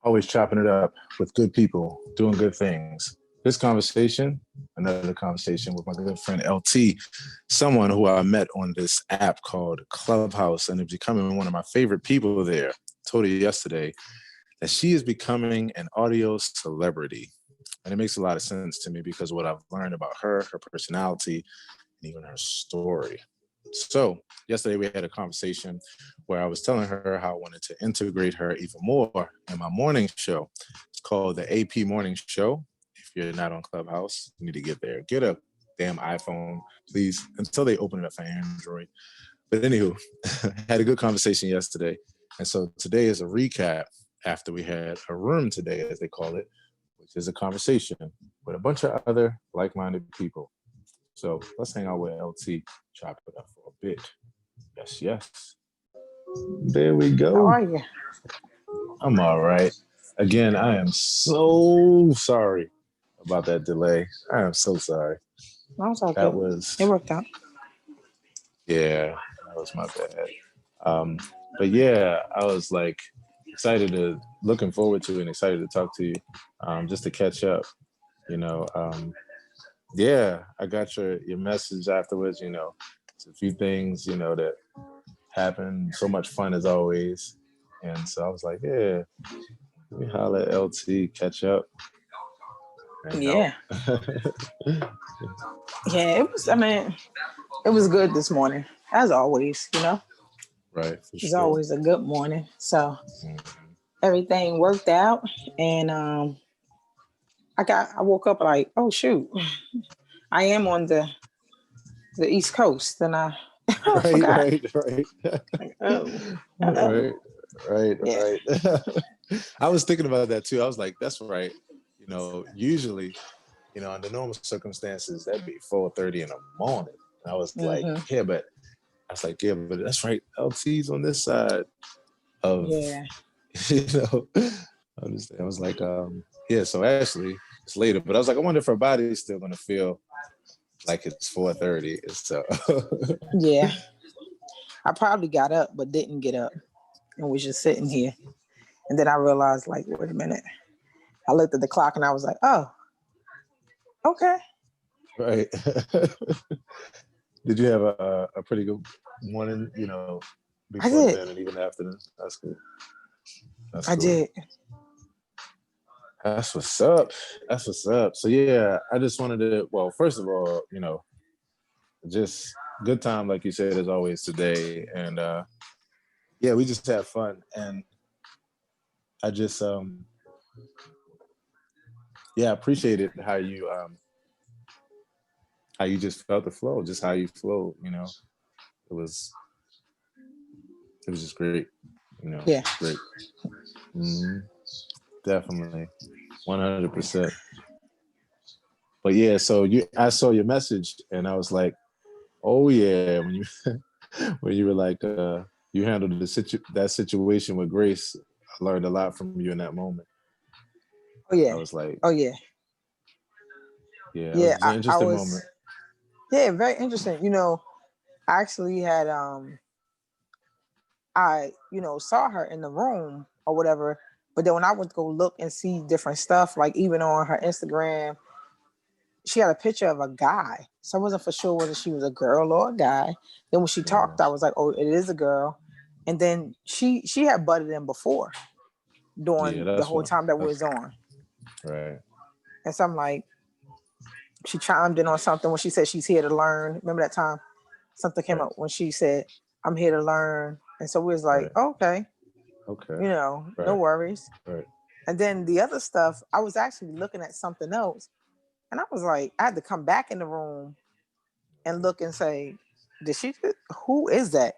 Always chopping it up with good people, doing good things. This conversation, another conversation with my good friend LT, someone who I met on this app called Clubhouse and is becoming one of my favorite people there. Told her yesterday that she is becoming an audio celebrity. And it makes a lot of sense to me because of what I've learned about her, her personality, and even her story. So yesterday we had a conversation where I was telling her how I wanted to integrate her even more in my morning show. It's called the AP Morning Show. If you're not on Clubhouse, you need to get there. Get a damn iPhone, please, until they open it up for Android. But anywho, had a good conversation yesterday. And so today is a recap after we had a room today, as they call it, which is a conversation with a bunch of other like-minded people. So let's hang out with LT, chop it up for a bit. Yes, yes. There we go. How are you? I'm all right. Again, I am so sorry about that delay. I am so sorry. No, it's okay. That was, It worked out. yeah, that was my bad. But yeah, I was like looking forward to and excited to talk to you, just to catch up. You know, yeah, I got your message afterwards. You know, it's a few things that happened. So much fun as always, and so I was like, yeah, let me holler at LT, catch up. Yeah. Yeah, it was. I mean, it was good this morning, as always. Right, for It's sure. always a good morning. So everything worked out, and I woke up like, oh shoot, I am on the East Coast, and I Right, forgot. right. Like, oh, yeah, Right. I was thinking about that too. I was like, that's right. Usually, under normal circumstances, that'd be 4:30 in the morning. And I was like, but that's right. LT's on this side of, yeah, I understand. I was like, yeah, so actually it's later, but I was like, I wonder if her body's still going to feel like it's 4:30. So, yeah. I probably got up, but didn't get up, and was just sitting here. And then I realized, like, wait a minute. I looked at the clock, and I was like, oh, okay. right. Did you have a pretty good morning, before then and even after then? That's good. I did. That's what's up. That's what's up. So yeah, I just wanted to, well, first of all, just good time, like you said, as always today. And yeah, we just had fun. And I just appreciated how you just felt the flow, just how you flowed, It was just great. Yeah. Great. Mm-hmm. Definitely. 100%. But yeah, so I saw your message and I was like, oh yeah, when you were like you handled that situation with grace. I learned a lot from you in that moment. Oh yeah. I was like, oh yeah. Yeah, Yeah. it was an interesting moment. Yeah, very interesting. I actually had I saw her in the room or whatever, but then when I went to go look and see different stuff, like even on her Instagram, she had a picture of a guy. So I wasn't for sure whether she was a girl or a guy. Then when she talked, I was like, oh, it is a girl. And then she had butted in before during the whole time that we was on. Right. And so I'm like, she chimed in on something when she said she's here to learn. Remember that time? Something came up when she said, I'm here to learn. And so we was like, okay. No worries. Right. And then the other stuff, I was actually looking at something else. And I was like, I had to come back in the room and look and say, who is that?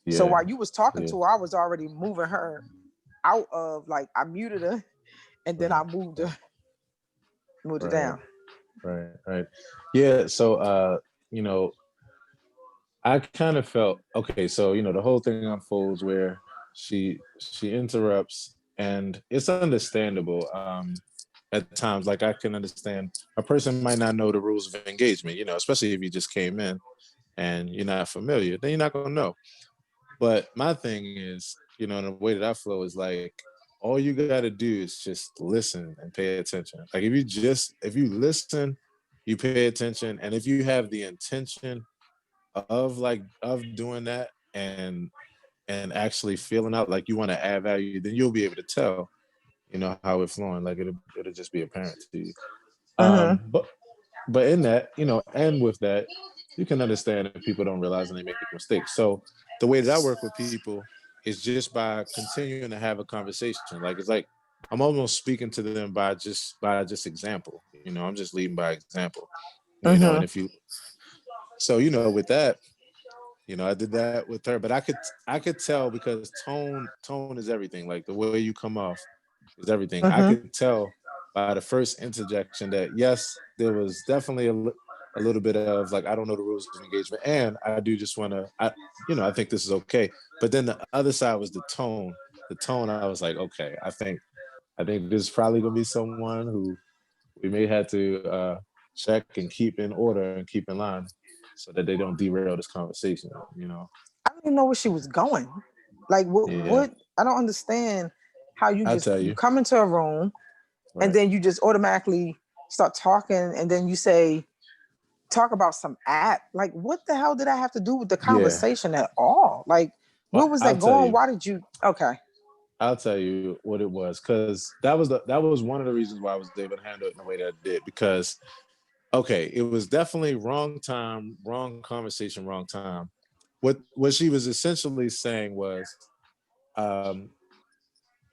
Yeah. So while you was talking to her, I was already moving her out of, like, I muted her and then I moved her down. Right. Yeah. So, I kind of felt, okay, so, the whole thing unfolds where she interrupts, and it's understandable. At times, like, I can understand a person might not know the rules of engagement, especially if you just came in and you're not familiar, then you're not going to know. But my thing is, the way that I flow is like, all you gotta do is just listen and pay attention. Like if you listen, you pay attention, and if you have the intention of doing that and actually feeling out like you want to add value, then you'll be able to tell, how it's flowing. Like it'll just be apparent to you. Mm-hmm. But in that, and with that, you can understand if people don't realize and they make mistakes. So the way that I work with people is just by continuing to have a conversation. Like it's like I'm almost speaking to them by just example. I'm just leading by example. And Mm-hmm. if you so with that, I did that with her, but I could tell because tone is everything. Like the way you come off is everything. I Mm-hmm. could tell by the first interjection that yes, there was definitely a little bit of like I don't know the rules of engagement, and I do just want to I think this is okay. But then the other side was the tone. The tone, I was like, okay, I think this is probably gonna be someone who we may have to check and keep in order and keep in line so that they don't derail this conversation. I don't even know where she was going. Like what? Yeah, What? I don't understand how I'll tell you you. come into a room and Right. then you just automatically start talking and then you say talk about some app. Like what the hell did I have to do with the Yeah. conversation at all? Like where Well, was that going? Why did you? Okay. I'll tell you what it was because that was one of the reasons why I was able to handle it in the way that I did because okay, it was definitely wrong time, wrong conversation, wrong time. What she was essentially saying was um,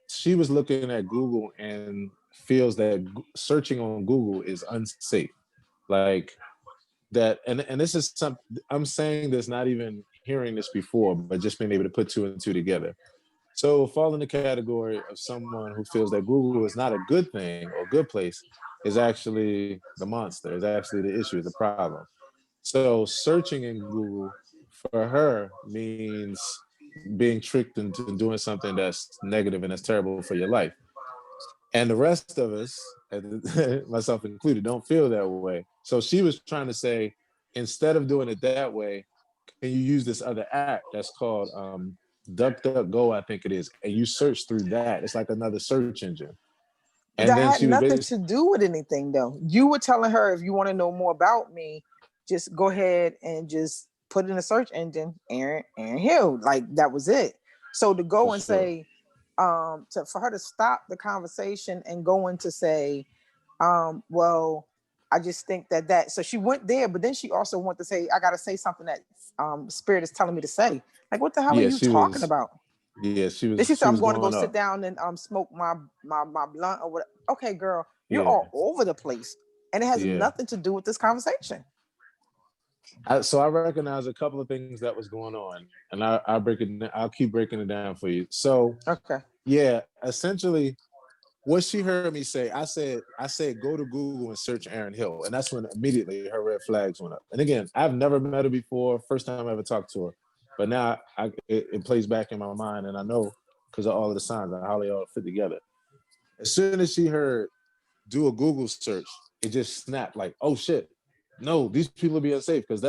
she was looking at Google and feels that searching on Google is unsafe. Like that, and this is some I'm saying this not even hearing this before, but just being able to put two and two together. So fall in the category of someone who feels that Google is not a good thing or good place is actually the monster, is actually the issue, is the problem. So searching in Google for her means being tricked into doing something that's negative and that's terrible for your life. And the rest of us, myself included, don't feel that way. So she was trying to say, instead of doing it that way, can you use this other app that's called DuckDuckGo, I think it is, and you search through that. It's like another search engine. And That then had she was nothing basically, to do with anything though. You were telling her if you want to know more about me, just go ahead and just put in a search engine, Aaron Hill. Like that was it. So to for go and sure. say, for her to stop the conversation and go in to say, well, I just think that so she went there, but then she also went to say, I gotta say something that spirit is telling me to say. Like, what the hell are Yeah, you talking about? she Then was she she said, was I'm going to going go up. sit down and smoke my blunt or whatever. Okay, girl, you're Yeah, all over the place. And it has yeah. nothing to do with this conversation. So I recognize a couple of things that was going on, and I break it. I'll keep breaking it down for you. So Okay. yeah, essentially, what she heard me say, I said, go to Google and search Aaron Hill, and that's when immediately her red flags went up. And again, I've never met her before, first time I ever talked to her, but now it plays back in my mind, and I know because of all of the signs and how they all fit together. As soon as she heard do a Google search, it just snapped like, oh shit, no, these people are being safe because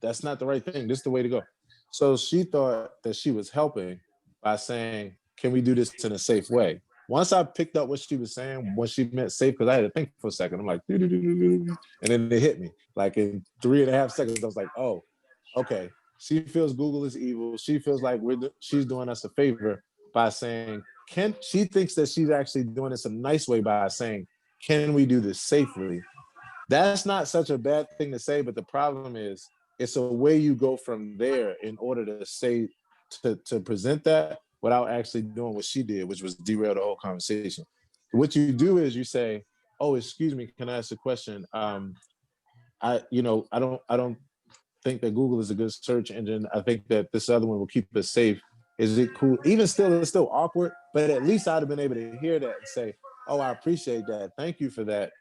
that's not the right thing. This is the way to go. So she thought that she was helping by saying, can we do this in a safe way? Once I picked up what she was saying, what she meant safe, because I had to think for a second. I'm like, and then it hit me. Like in 3.5 seconds, I was like, oh, okay. She feels Google is evil. She feels like she's doing us a favor by saying, she thinks that she's actually doing this a nice way by saying, can we do this safely? That's not such a bad thing to say, but the problem is it's a way you go from there in order to say to present that without actually doing what she did, which was derail the whole conversation. What you do is you say, "Oh, excuse me, can I ask a question? I don't think that Google is a good search engine. I think that this other one will keep us safe. Is it cool? Even still, it's still awkward, but at least I'd have been able to hear that and say, "Oh, I appreciate that. Thank you for that."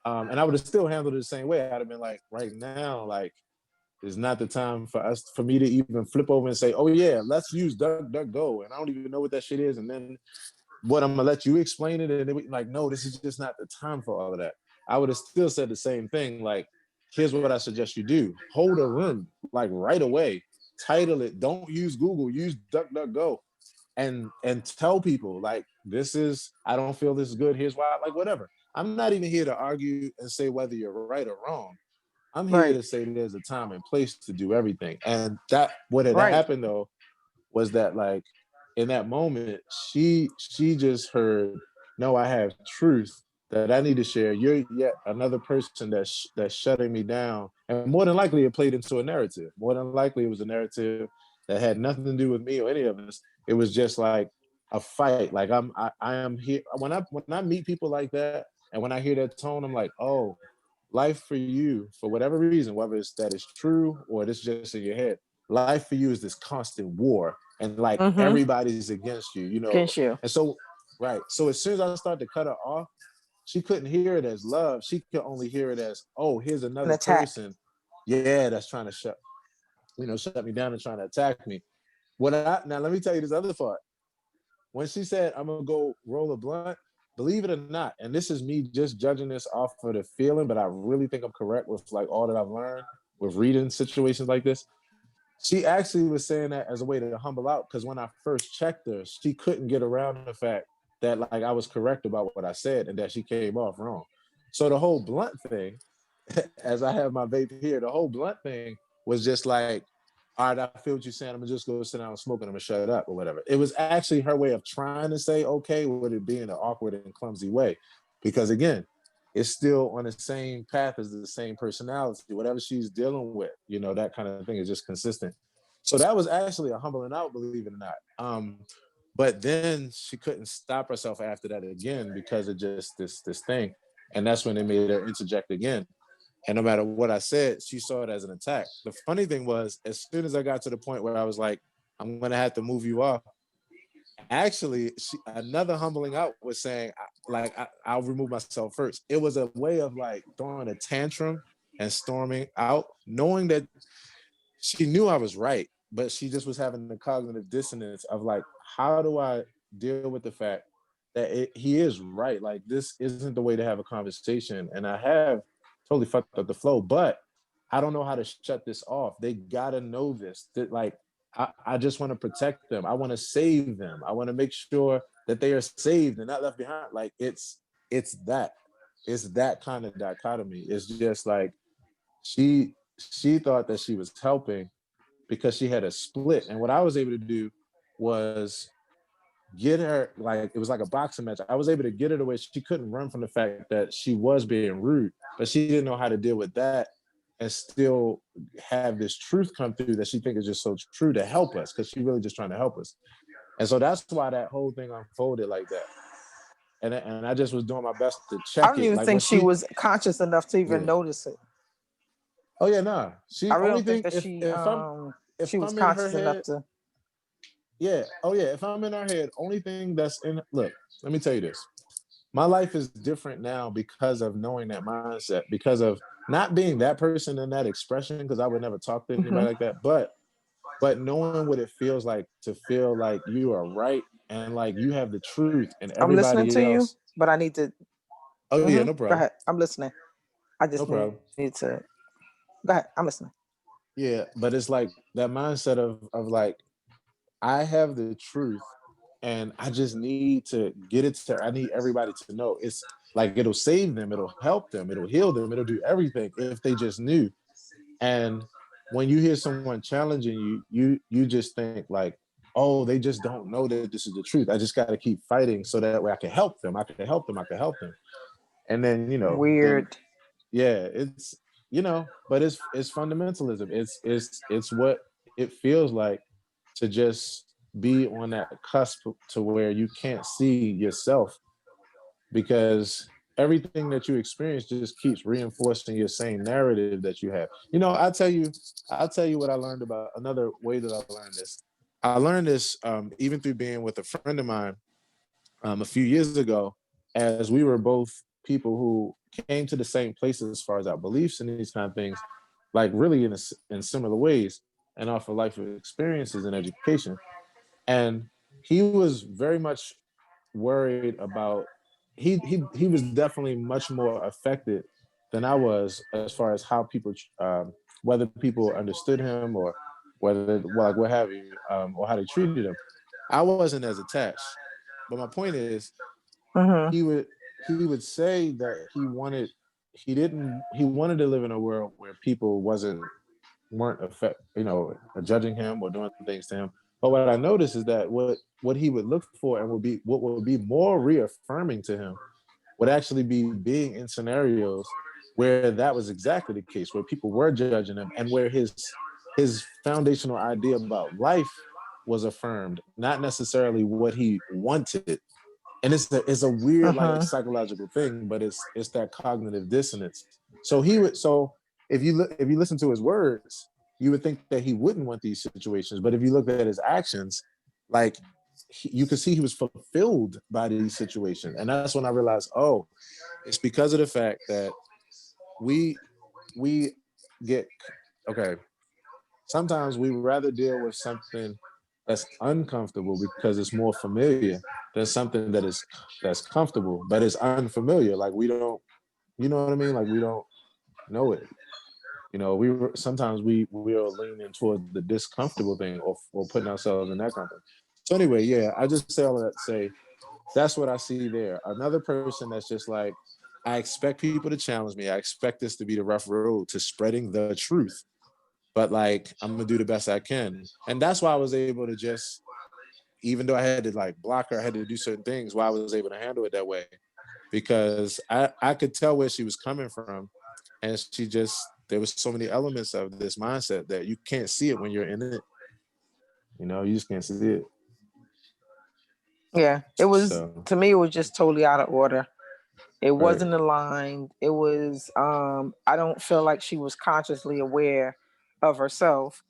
And I would have still handled it the same way. I'd have been like, right now, like, is not the time for me to even flip over and say, "Oh yeah, let's use DuckDuckGo," and I don't even know what that shit is, and then what I'm gonna let you explain it, and like, no, this is just not the time for all of that. I would have still said the same thing, like, here's what I suggest you do: hold a room, like right away, title it. Don't use Google, use DuckDuckGo, and tell people like, this is, I don't feel this is good. Here's why, like whatever. I'm not even here to argue and say whether you're right or wrong. I'm here to Right. say there's a time and place to do everything. And that what had Right. happened though was that like in that moment, she just heard, no, I have truth that I need to share. You're yet another person that's shutting me down. And more than likely it played into a narrative. More than likely it was a narrative that had nothing to do with me or any of us. It was just like a fight. Like I am here. When I meet people like that and when I hear that tone, I'm like, oh, life for you, for whatever reason, whether it's that it's true or it's just in your head, life for you is this constant war, and like Mm-hmm. everybody's against you, you know. Against you. And so, right. So as soon as I started to cut her off, she couldn't hear it as love. She could only hear it as, oh, here's An another attack. person, yeah, that's trying to shut me down and trying to attack me. Now let me tell you this other part. When she said, I'm gonna go roll a blunt, believe it or not, and this is me just judging this off of the feeling, but I really think I'm correct with like all that I've learned with reading situations like this. She actually was saying that as a way to humble out, because when I first checked her, she couldn't get around the fact that like I was correct about what I said and that she came off wrong. So the whole blunt thing, as I have my vape here, the whole blunt thing was just like, all right, I feel what you're saying. I'm gonna just go sit down and smoke and I'm gonna shut it up or whatever. It was actually her way of trying to say okay with it being an awkward and clumsy way. Because again, it's still on the same path as the same personality. Whatever she's dealing with, you know, that kind of thing is just consistent. So that was actually a humbling out, believe it or not. But then she couldn't stop herself after that again because of just this thing. And that's when they made her interject again. And no matter what I said, she saw it as an attack. The funny thing was, as soon as I got to the point where I was like, I'm going to have to move you off, actually, another humbling out was saying, I'll remove myself first. It was a way of like throwing a tantrum and storming out, knowing that she knew I was right, but she just was having the cognitive dissonance of like, how do I deal with the fact that he is right? Like, this isn't the way to have a conversation. And I have totally fucked up the flow, but I don't know how to shut this off. They gotta know this. That like, I just want to protect them. I want to save them. I want to make sure that they are saved and not left behind. Like it's that. It's that kind of dichotomy. It's just like she thought that she was helping because she had a split. And what I was able to do was get her, like it was like a boxing match. I was able to get her to where she couldn't run from the fact that she was being rude, but she didn't know how to deal with that and still have this truth come through that she think is just so true to help us, because she really just trying to help us. And so that's why that whole thing unfolded like that. And I just was doing my best to I check don't it. even Like when think she she, was conscious enough to even yeah. notice it. Oh yeah, nah. I She really only don't think thing that if she was I'm in her conscious enough head, to. yeah. Oh yeah, if I'm in her head, only thing that's in, look, let me tell you this. My life is different now because of knowing that mindset, because of not being that person in that expression, because I would never talk to Mm-hmm. anybody like that, but knowing what it feels like to feel like you are right and like you have the truth and I'm listening everybody to you, else. but I need to. Oh yeah, Mm-hmm. no Go problem. ahead. I'm listening. I No just need problem. to. Go ahead. I'm listening. Yeah, but it's like that mindset of like, I have the truth and I just need to get it to, I need everybody to know. It's like it'll save them, it'll help them, it'll heal them, it'll do everything if they just knew. And when you hear someone challenging you, you just think like, oh, they just don't know that this is the truth. I just got to keep fighting so that way I can help them. I can help them. I can help them. And then, then Weird. yeah, it's, but it's fundamentalism. It's what it feels like to just be on that cusp to where you can't see yourself, because everything that you experience just keeps reinforcing your same narrative that you have. I'll tell you what I learned about another way that I learned this. I learned this even through being with a friend of mine a few years ago, as we were both people who came to the same places as far as our beliefs and these kind of things, like really in similar ways, and off of life experiences and education. And he was very much worried about, he was definitely much more affected than I was as far as how people whether people understood him or whether, well, like what have you, or how they treated him. I wasn't as attached. But my point is, Mm-hmm. he would say that he wanted to live in a world where people weren't judging him or doing things to him. But what I noticed is that what he would look for and what would be more reaffirming to him would actually be being in scenarios where that was exactly the case, where people were judging him and where his foundational idea about life was affirmed, not necessarily what he wanted. And it's a weird like Mm-hmm. psychological thing, but it's that cognitive dissonance. So if you listen to his words, you would think that he wouldn't want these situations, but if you look at his actions, like you could see he was fulfilled by these situations, and that's when I realized, oh, it's because of the fact that we we get okay. Sometimes we rather deal with something that's uncomfortable because it's more familiar than something that's comfortable but it's unfamiliar. Like we don't, you know what I mean? Like we don't know it. You know, sometimes we are leaning towards the discomfortable thing or putting ourselves in that comfort. So anyway, yeah, I just say all of that to say that's what I see there. Another person that's just like, I expect people to challenge me. I expect this to be the rough road to spreading the truth. But like, I'm gonna do the best I can. And that's why I was able to just, even though I had to like block her, I had to do certain things, why I was able to handle it that way. Because I could tell where she was coming from. And there was so many elements of this mindset that you can't see it when you're in it. You know, you just can't see it. Yeah, it was, So, to me, it was just totally out of order. It right, wasn't aligned. It was, I don't feel like she was consciously aware of herself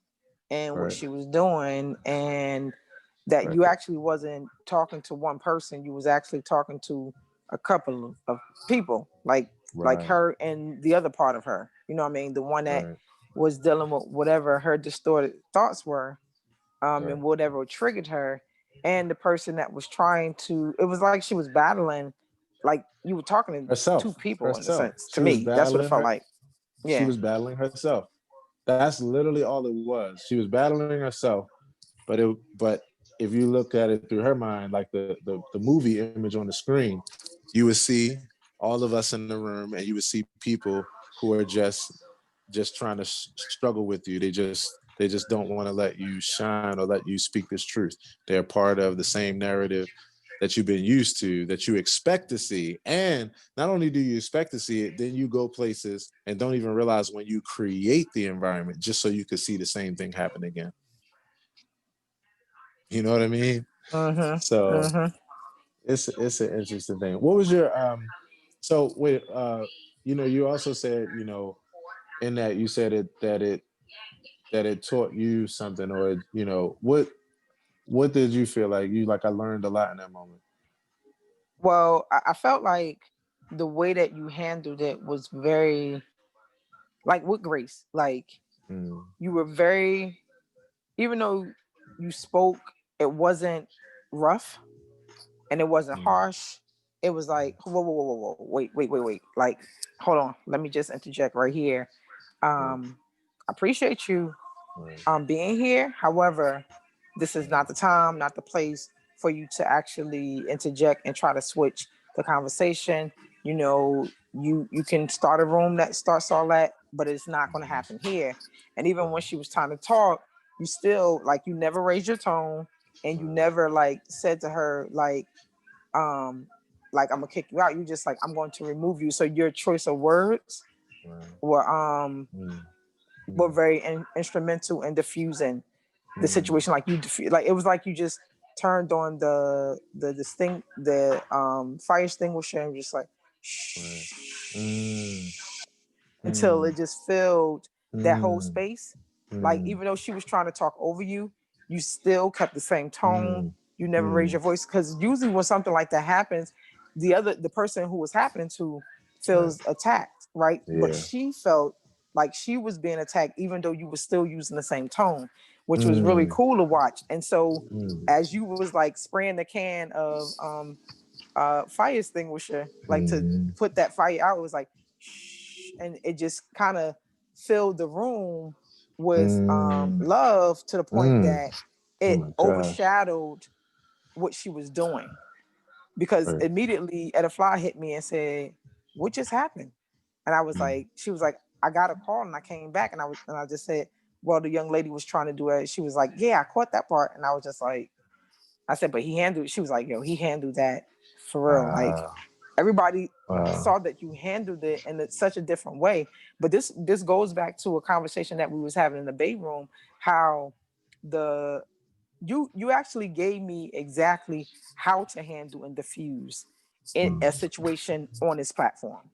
and what right, she was doing, and that right, you actually wasn't talking to one person. You was actually talking to a couple of people, like right, her and the other part of her. You know what I mean? The one that right, was dealing with whatever her distorted thoughts were, right. and whatever triggered her, and the person that was trying to. It was like she was battling, like you were talking to two Herself, people in a herself. sense. To me, that's what it felt like. She Yeah. was battling herself. That's literally all it was. She was battling herself. But if you look at it through her mind, like the movie image on the screen, you would see all of us in the room, and you would see people who are just trying to struggle with you. They just don't want to let you shine or let you speak this truth. They're part of the same narrative that you've been used to, that you expect to see. And not only do you expect to see it, then you go places and don't even realize when you create the environment just so you could see the same thing happen again. You know what I mean? Mm-hmm. So Mm-hmm. it's an interesting thing. What was your so wait you also said, in that you said that it taught you something, or what did you feel like I learned a lot in that moment? Well, I felt like the way that you handled it was very, like, with grace. Like, Mm, you were very, even though you spoke, it wasn't rough and it wasn't mm, harsh. It was like, whoa, whoa, whoa, whoa, whoa, wait. Like, hold on. Let me just interject right here. right, I appreciate you right, being here. However, this is not the time, not the place for you to actually interject and try to switch the conversation. You can start a room that starts all that, but it's not going to happen here. And even when she was trying to talk, you still, like, you never raised your tone, and you right, never, like, said to her, um like, I'm gonna kick you out. You just like, I'm going to remove you. So your choice of words right, were mm, were mm, very instrumental in diffusing the mm, situation. Like, like, it was like you just turned on the fire extinguisher and just like right, shh, mm, until mm, it just filled that whole mm, space. Like, mm, even though she was trying to talk over you, you still kept the same tone. mm, You never raised mm, your voice, because usually when something like that happens, the person who was happening to right, feels attacked, right? But yeah, she felt like she was being attacked, even though you were still using the same tone, which was really mm, cool to watch. And so, mm, as you was like spraying the can of fire extinguisher, like, to mm, put that fire out, it was like shh, and it just kind of filled the room with mm, love, to the point mm. that Oh it my gosh. overshadowed what she was doing, because Right. immediately Etta Fly hit me and said, "What just happened?" And I was like, she was like, "I got a call and I came back," and I just said, "Well, the young lady was trying to do it." She was like, "Yeah, I caught that part," and I was just like, I said, "But he handled." She was like, "Yo, he handled that for real." Like Wow. everybody Wow. saw that you handled it in such a different way. But this goes back to a conversation that we was having in the bay room, how the you actually gave me exactly how to handle and diffuse in a situation on this platform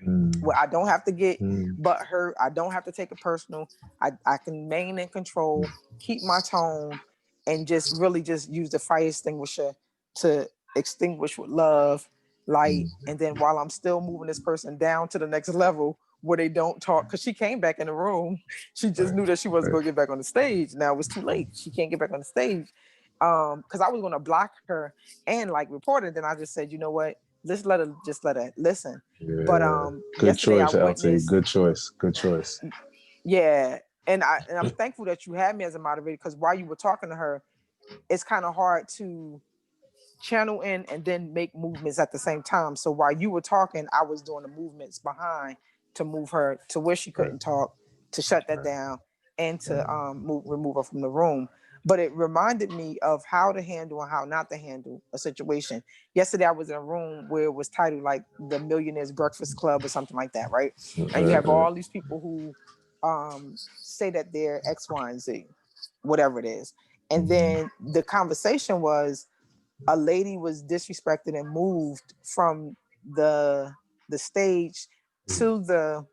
Mm. where I don't have to get Mm. butt hurt. I don't have to take it personal. I can remain in control, keep my tone, and just really just use the fire extinguisher to extinguish with love, light. Mm. And then while I'm still moving this person down to the next level where they don't talk, because she came back in the room, she just Right. knew that she wasn't Right. going to get back on the stage. Now it was too late. She can't get back on the stage. Because I was going to block her and like report it. Then I just said, you know what? Let's let her listen. But Yeah. Good yesterday I choice, LT. witnessed, Good choice. Good choice. yeah, and I'm thankful that you had me as a moderator, because while you were talking to her, it's kind of hard to channel in and then make movements at the same time. So while you were talking, I was doing the movements behind to move her to where she Right. couldn't talk, to shut that Right. down, and to remove her from the room. But it reminded me of how to handle and how not to handle a situation. Yesterday, I was in a room where it was titled like the Millionaires Breakfast Club or something like that, right? And you Right. have Right. all these people who say that they're X, Y, and Z, whatever it is. And Mm. then the conversation was, a lady was disrespected and moved from the stage to the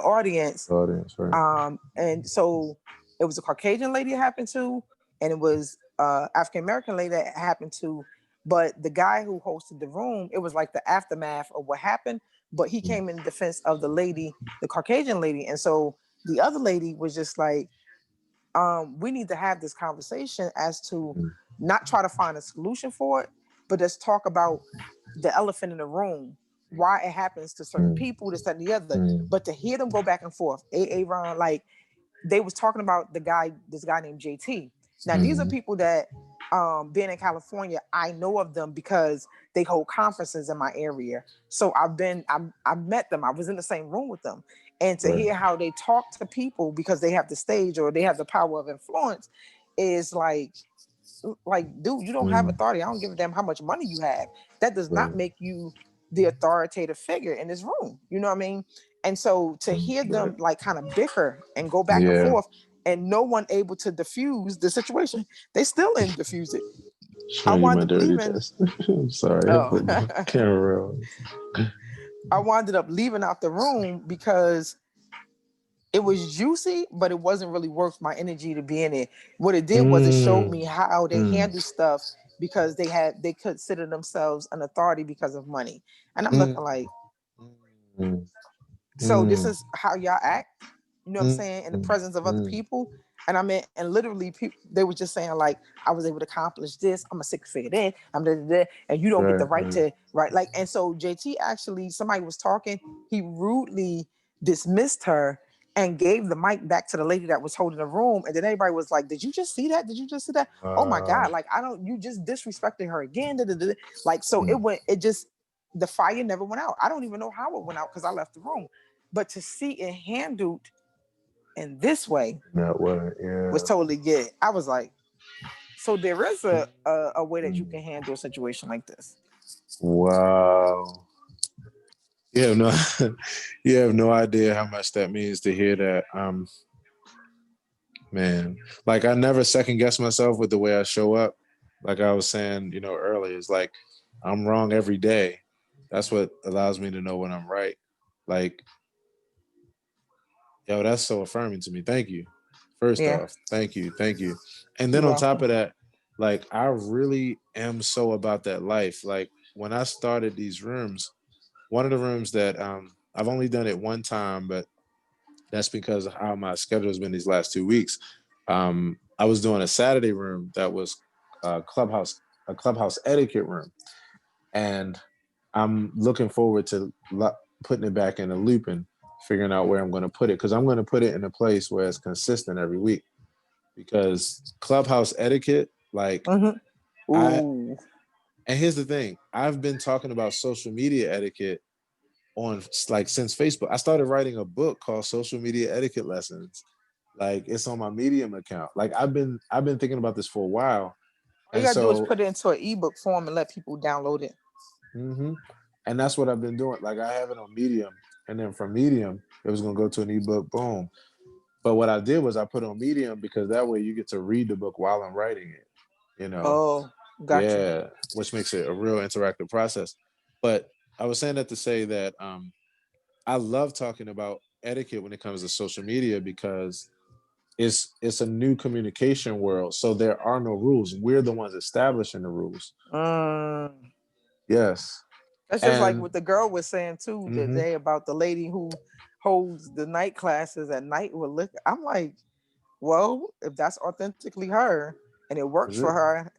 audience, Audience. Right. and so it was a Caucasian lady it happened to, and it was African American lady that happened to. But the guy who hosted the room, it was like the aftermath of what happened, but he Mm. came in defense of the lady, the Caucasian lady. And so the other lady was just like, we need to have this conversation as to Mm. not try to find a solution for it, but let's talk about the elephant in the room, why it happens to certain Mm. people, this, that, and the other. Mm. But to hear them go back and forth, Ron, like they was talking about this guy named JT. Now these are Mm. people that, being in California, I know of them because they hold conferences in my area. So I met them. I was in the same room with them, and to Right. hear how they talk to people because they have the stage or they have the power of influence is like, dude, you don't have Mm. authority. I don't give a damn how much money you have. That does not Right. make you the authoritative figure in this room. You know what I mean? And so to Mm. hear Right. them like kind of bicker and go back and Yeah. forth, and no one able to diffuse the situation, they still didn't diffuse it. I Showing you wound my up dirty leaving. test. I'm sorry. I Oh, put my camera around. I wound up leaving out the room because it was juicy, but it wasn't really worth my energy to be in it. What it did was it showed Mm. me how they Mm. handle stuff because they consider themselves an authority because of money. And I'm Mm. looking like, Mm. so this Mm. is how y'all act, you know what I'm Mm. saying, in the Mm. presence of other Mm. people. And I mean, and literally people, they were just saying like, I was able to accomplish this, I'm a six figure in, I'm da, and you don't get Right. the right Right. to, right, like. And so JT actually, somebody was talking, he rudely dismissed her and gave the mic back to the lady that was holding the room. And then everybody was like, did you just see that? Did you just see that? Oh my God, like, I don't, you just disrespected her again, da, da, da. Like, so Mm. it just, the fire never went out. I don't even know how it went out because I left the room. But to see it handled in this way That way. was Yeah. totally good. I was like, so there is a way that you Mm. can handle a situation like this. Wow. You have no, you have no idea how much that means to hear that. Man, like I never second guess myself with the way I show up. Like I was saying, earlier, it's like I'm wrong every day. That's what allows me to know when I'm right. Like, yo, that's so affirming to me. Thank you. First Yeah, off, thank you. Thank you. And then you're on top welcome. of that, like I really am so about that life. Like when I started these rooms, one of the rooms that I've only done it one time, but that's because of how my schedule has been these last 2 weeks. I was doing a Saturday room that was a clubhouse etiquette room, and I'm looking forward to putting it back in a loop and figuring out where I'm going to put it, because I'm going to put it in a place where it's consistent every week. because Clubhouse etiquette, like I, Ooh. and here's the thing, I've been talking about social media etiquette on like since Facebook. I started writing a book called Social Media Etiquette Lessons. Like it's on my Medium account. Like I've been thinking about this for a while. All you And gotta do is so put it into an ebook form and let people download it. and that's what I've been doing. Like I have it on Medium, and then from Medium, it was gonna go to an ebook, boom. But what I did was I put it on Medium because that way you get to read the book while I'm writing it. You know, Oh, gotcha. yeah, which makes it a real interactive process. But I was saying that to say that I love talking about etiquette when it comes to social media because it's a new communication world. So there are no rules. We're the ones establishing the rules. Mm. Yes. That's just like And what the girl was saying too today about the lady who holds the night classes at night with liquor. I'm like, well, if that's authentically her and it works is for it? her,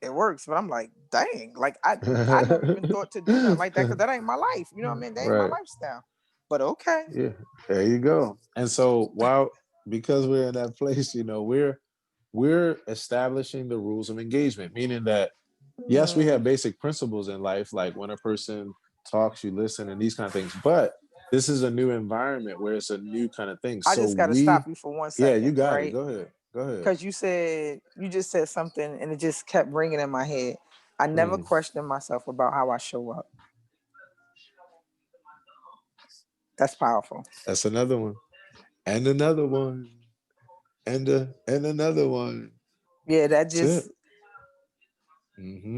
it works. But I'm like, dang, like I never even thought to do nothing like that because that ain't my life. You know what I mean? That ain't my Right. lifestyle. But okay. Yeah. There you go. And so while because we're in that place, you know, we're establishing the rules of engagement, meaning that yes, we have basic principles in life, like when a person talks, you listen, and these kind of things. But this is a new environment where it's a new kind of thing. I So just got to stop you for 1 yeah, you second, got it. right? Go ahead. Go ahead. Because you just said something and it just kept ringing in my head. I never questioned myself about how I show up. That's powerful. That's another one, and another one, and another one. Yeah, that That's it. just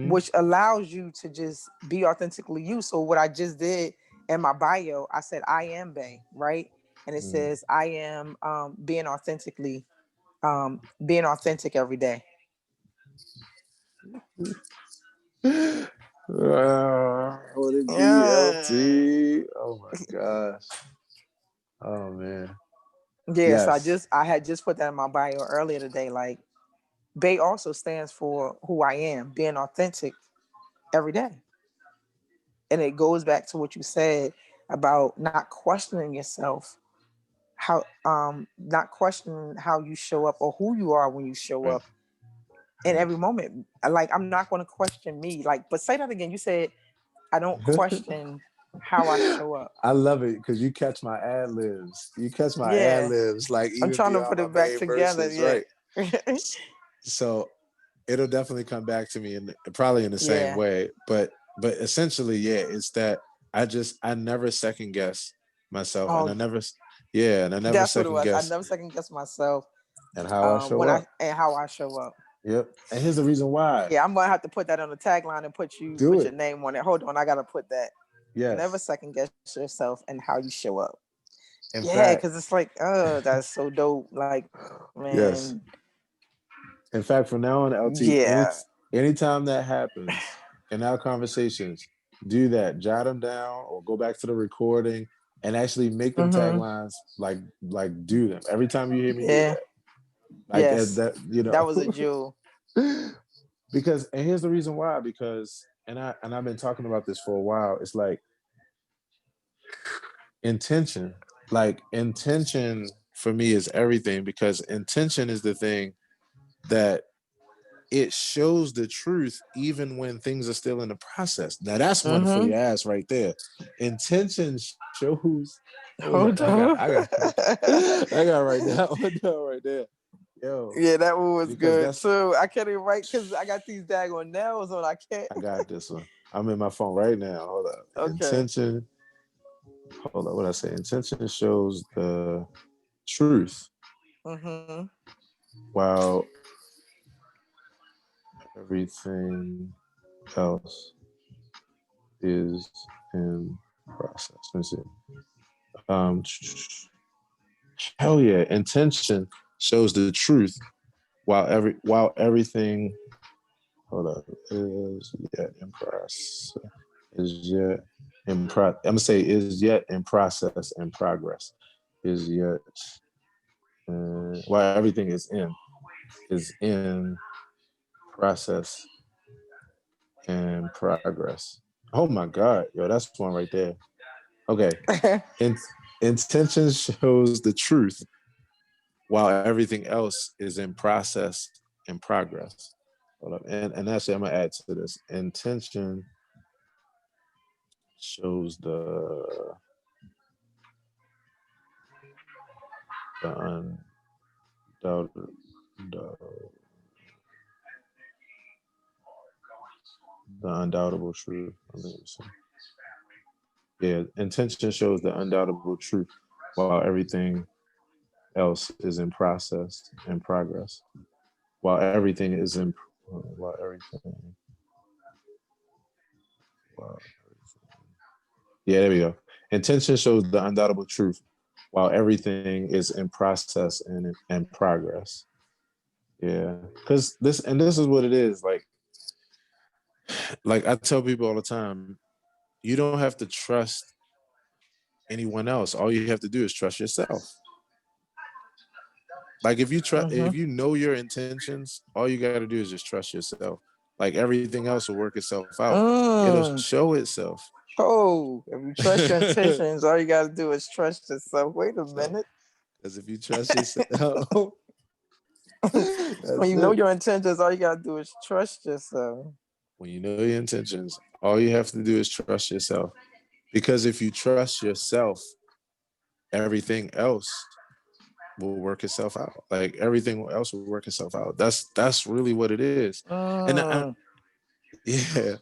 which allows you to just be authentically you. So what I just did in my bio, I said I am Bay, right? And it says I am being authentic every day. Would it be Yeah. LT? Oh my gosh. Oh man. Yeah, so Yes. I had just put that in my bio earlier today. Like Bay also stands for who I am, being authentic every day. And it goes back to what you said about not questioning yourself, how not questioning how you show up or who you are when you show Right. up in every moment. Like I'm not going to question me. Like, but say that again. You said I don't question how I show up. I love it because you catch my ad libs. You catch my ad Yeah, libs, like I'm even trying to beyond put my it back main together. verses, Yeah. right? So it'll definitely come back to me, and probably in the same Yeah. way. But essentially, yeah, it's that I never second guess myself, and Oh, I never that's what it second was. I guess never second guess myself and how I show when up. I and how I show up. Yep. And here's the reason why. Yeah, I'm gonna have to put that on the tagline and Do put your it. name on it. Hold on, I gotta put that. Never Yes. second guess yourself and how you show up. In Yeah, fact, because it's like, oh, that's so dope. Like, yes. man, In fact, from now on, LT, yeah. anytime that happens in our conversations, do that. Jot them down or go back to the recording and actually make them taglines. Like do them every time you hear me do Yeah. that. Like Yes. that, you That know. was a jewel. Because and here's the reason why. Because I've been talking about this for a while. It's like intention. Like intention for me is everything because intention is the thing that it shows the truth even when things are still in the process. Now that's one for your ass right there. Intention shows. Hold Hold on, on. I got right that one down right there. Yo, Yeah, that one was because good that's too. I can't even write because I got these daggone nails on. I can't. I got this one. I'm in my phone right now. Hold up. Okay. Intention. Hold up. What I say? Intention shows the truth while everything else is in process. Let me see. Um, hell yeah, intention shows the truth while everything hold up is yet in process is yet in pro. I'm gonna say is yet in process and progress is yet while everything is in process and progress. Oh my god, yo, that's one right there. Okay, intention shows the truth while everything else is in process and progress. Hold up. And actually, I'm gonna add to this. Intention shows the undoubted, the undoubtable truth. Yeah, intention shows the undoubtable truth, while everything else is in process and progress. While everything is in, while everything, while yeah, there we go. Intention shows the undoubtable truth, while everything is in process and progress. Yeah, because this is what it is. Like I tell people all the time, you don't have to trust anyone else. All you have to do is trust yourself. Like if you know your intentions, all you got to do is just trust yourself. Like everything else will work itself out. It'll show itself. Oh, if you trust your intentions, all you gotta do is trust yourself. Wait a minute. Because if you trust yourself, When that's you know it. your intentions, all you gotta do is trust yourself. When you know your intentions, all you have to do is trust yourself. Because if you trust yourself, everything else will work itself out. Like everything else will work itself out. That's really what it is. And yeah,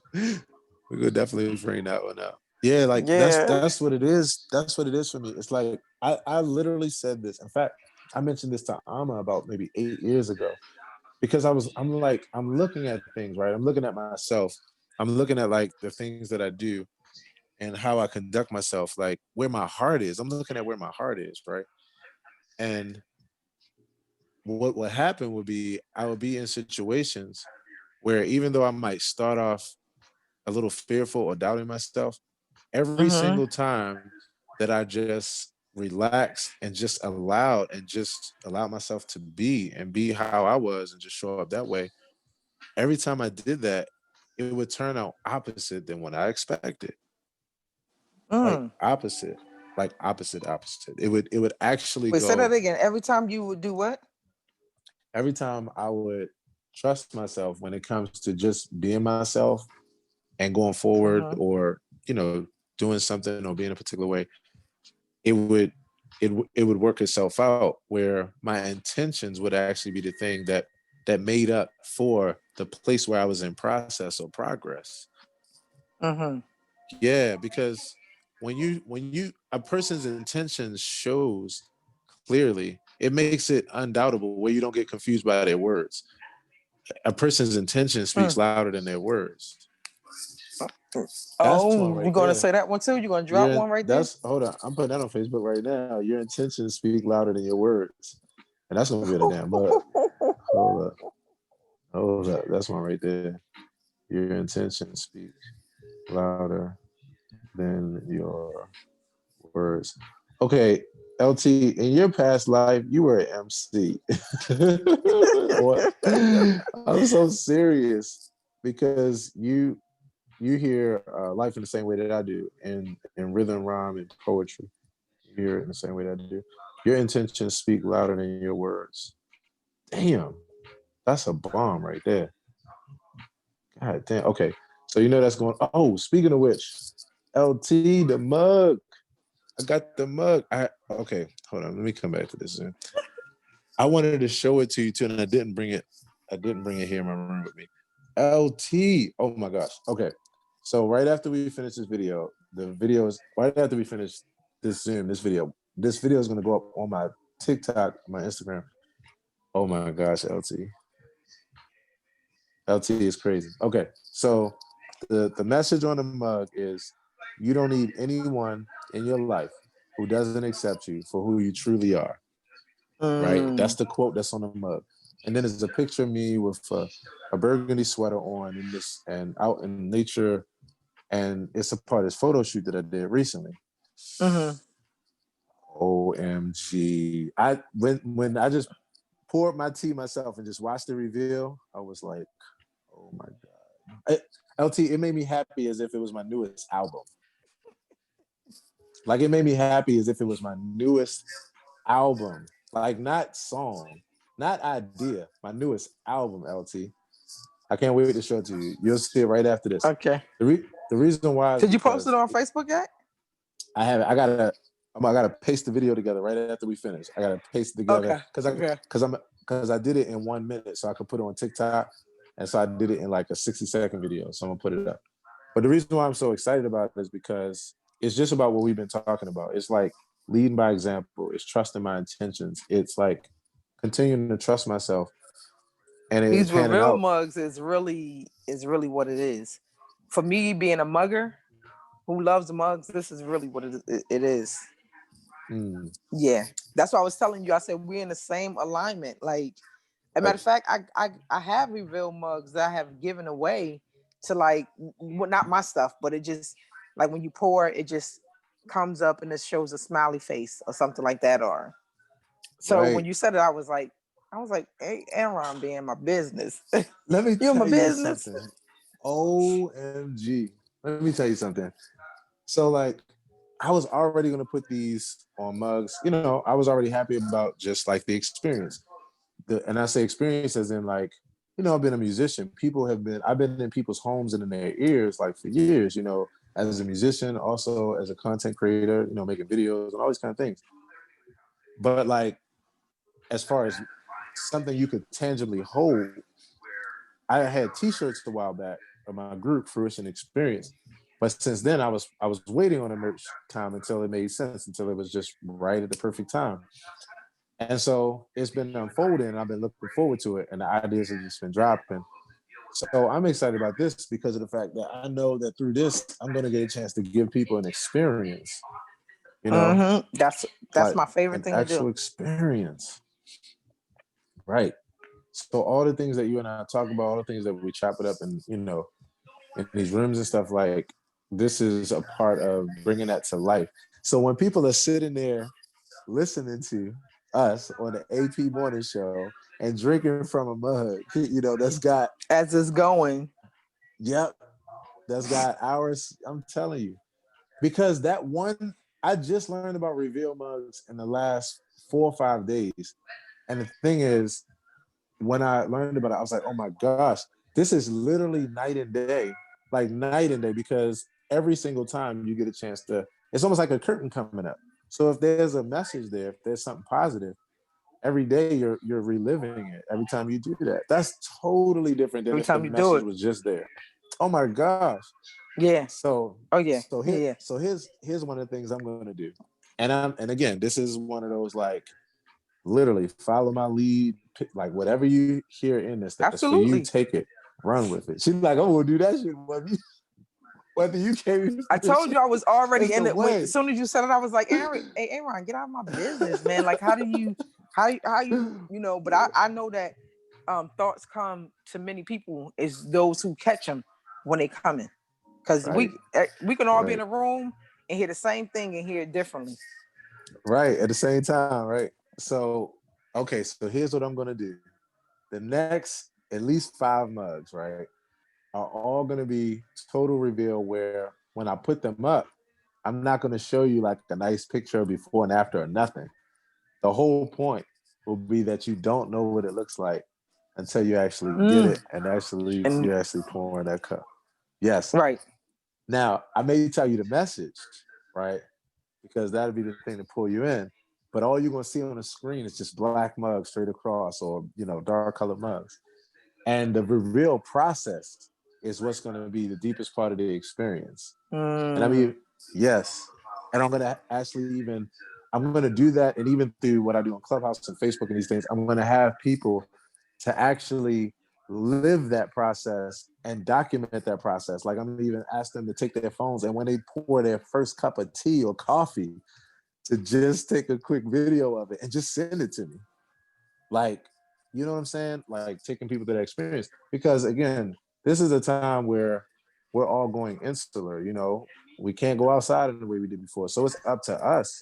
we could definitely bring that one out. Yeah, like Yeah. that's what it is. That's what it is for me. It's like I literally said this. In fact, I mentioned this to Amma about maybe 8 years ago because I'm looking at things, right? I'm looking at myself. I'm looking at like the things that I do and how I conduct myself, like where my heart is. I'm looking at where my heart is, right? And what would happen would be I would be in situations where even though I might start off a little fearful or doubting myself, every Mm-hmm. single time that I just relaxed and just allowed myself to be and be how I was and just show up that way, every time I did that, it would turn out opposite than what I expected. Like opposite, opposite. It would actually Wait, say go that again. Every time you would do what? every time I would trust myself when it comes to just being myself and going forward Mm-hmm. or, doing something or being a particular way, it would it would work itself out where my intentions would actually be the thing that made up for the place where I was in process or progress. Mm-hmm. Yeah, because when you a person's intentions shows clearly, it makes it undoubtable where you don't get confused by their words. A person's intention speaks louder than their words. That's one Oh, you right gonna there. say that one too? You gonna drop one right there? That's hold on. I'm putting that on Facebook right now. Your intentions speak louder than your words, and that's gonna be the damn mug. Hold up, hold up. That's one right there. Your intentions speak louder than your words. Okay, LT. In your past life, you were an MC. What? I'm so serious because you hear life in the same way that I do, in rhythm, rhyme, and poetry. You hear it in the same way that I do. Your intentions speak louder than your words. Damn, that's a bomb right there. God damn. Okay, so that's going. Oh, speaking of which, LT, the mug. I got the mug. Okay. Hold on. Let me come back to this. I wanted to show it to you too, and I didn't bring it. I didn't bring it here in my room with me. LT. Oh my gosh. Okay. So right after we finish this video, the video is right after we finish this Zoom, this video. This video is gonna go up on my TikTok, my Instagram. Oh my gosh, LT. LT is crazy. Okay. So the message on the mug is you don't need anyone in your life who doesn't accept you for who you truly are. Right? That's the quote that's on the mug. And then there's a picture of me with a burgundy sweater on and out in nature. And it's a part of this photo shoot that I did recently. Mm-hmm. OMG. When I just poured my tea myself and just watched the reveal, I was like, oh my God. LT, it made me happy as if it was my newest album. Like it made me happy as if it was my newest album. Like not song, not idea. My newest album, LT. I can't wait to show it to you. You'll see it right after this. Okay. The reason why is Did you post it because on Facebook yet? I have it. I gotta paste the video together right after we finish. I gotta paste it together because I did it in 1 minute, so I could put it on TikTok, and so I did it in like a 60-second video. So I'm gonna put it up. But the reason why I'm so excited about it is because it's just about what we've been talking about. It's like leading by example. It's trusting my intentions. It's like continuing to trust myself, and it's These panning reveal out. mugs is really what it is. For me, being a mugger who loves mugs, this is really what it is. Yeah, that's what I was telling you. I said we're in the same alignment. Like, as a matter of fact, I have reveal mugs that I have given away to like, well, not my stuff, but it just like when you pour, it just comes up and it shows a smiley face or something like that. Or so when you said it, I was like, hey, Aaron, be in my business. Let me You in my tell you business. something. OMG. Let me tell you something. So like I was already gonna put these on mugs. You know, I was already happy about just like the experience. And I say experience as in like, you know, I've been a musician. I've been in people's homes and in their ears like for years, you know, as a musician, also as a content creator, you know, making videos and all these kind of things. But like as far as something you could tangibly hold, I had t-shirts a while back of my group, Fruition Experience. But since then I was waiting on a merch time until it made sense, until it was just right at the perfect time. And so it's been unfolding and I've been looking forward to it and the ideas have just been dropping. So I'm excited about this because of the fact that I know that through this, I'm going to get a chance to give people an experience, you know, That's like my favorite an thing to actual do. experience. Right. So all the things that you and I talk about, all the things that we chop it up and, you know, in these rooms and stuff, like this is a part of bringing that to life. So when people are sitting there listening to us on the AP morning show and drinking from a mug, you know, that's got as it's going. Yep, that's got hours. I'm telling you, because that one I just learned about reveal mugs in the last 4 or 5 days, and the thing is, when I learned about it, I was like, oh my gosh, this is literally night and day, like night and day, because every single time you get a chance to, it's almost like a curtain coming up. So if there's a message there, if there's something positive, every day you're reliving it every time you do that. That's totally different than Every if the time you do message it. was just there. Oh my gosh. Yeah. So Oh yeah. Here's one of the things I'm gonna do. And again, this is one of those like literally follow my lead, like whatever you hear in this that's for you, take it, run with it. She's like, oh, we'll do that shit. Whether you came. I told you I was already in it. Way. As soon as you said it, I was like, Aaron, hey, Aaron, get out of my business, man. Like, how you, you know, but I know that thoughts come to many people is those who catch them when they come in. Because we can all be in a room and hear the same thing and hear it differently. Right, at the same time, right? So, okay, so here's what I'm gonna do. The next at least 5 mugs, right, are all gonna be total reveal where when I put them up, I'm not gonna show you like a nice picture before and after or nothing. The whole point will be that you don't know what it looks like until you actually get it and you're actually pouring that cup. Yes. Right. Now, I may tell you the message, right? Because that'll be the thing to pull you in. But all you're gonna see on the screen is just black mugs straight across, or you know, dark colored mugs. And the reveal process is what's gonna be the deepest part of the experience. And I mean, yes. And I'm gonna do that, and even through what I do on Clubhouse and Facebook and these things, I'm gonna have people to actually live that process and document that process. Like I'm gonna even ask them to take their phones and when they pour their first cup of tea or coffee, to just take a quick video of it and just send it to me. Like, you know what I'm saying? Like taking people to that experience. Because again, this is a time where we're all going insular, you know. We can't go outside in the way we did before. So it's up to us,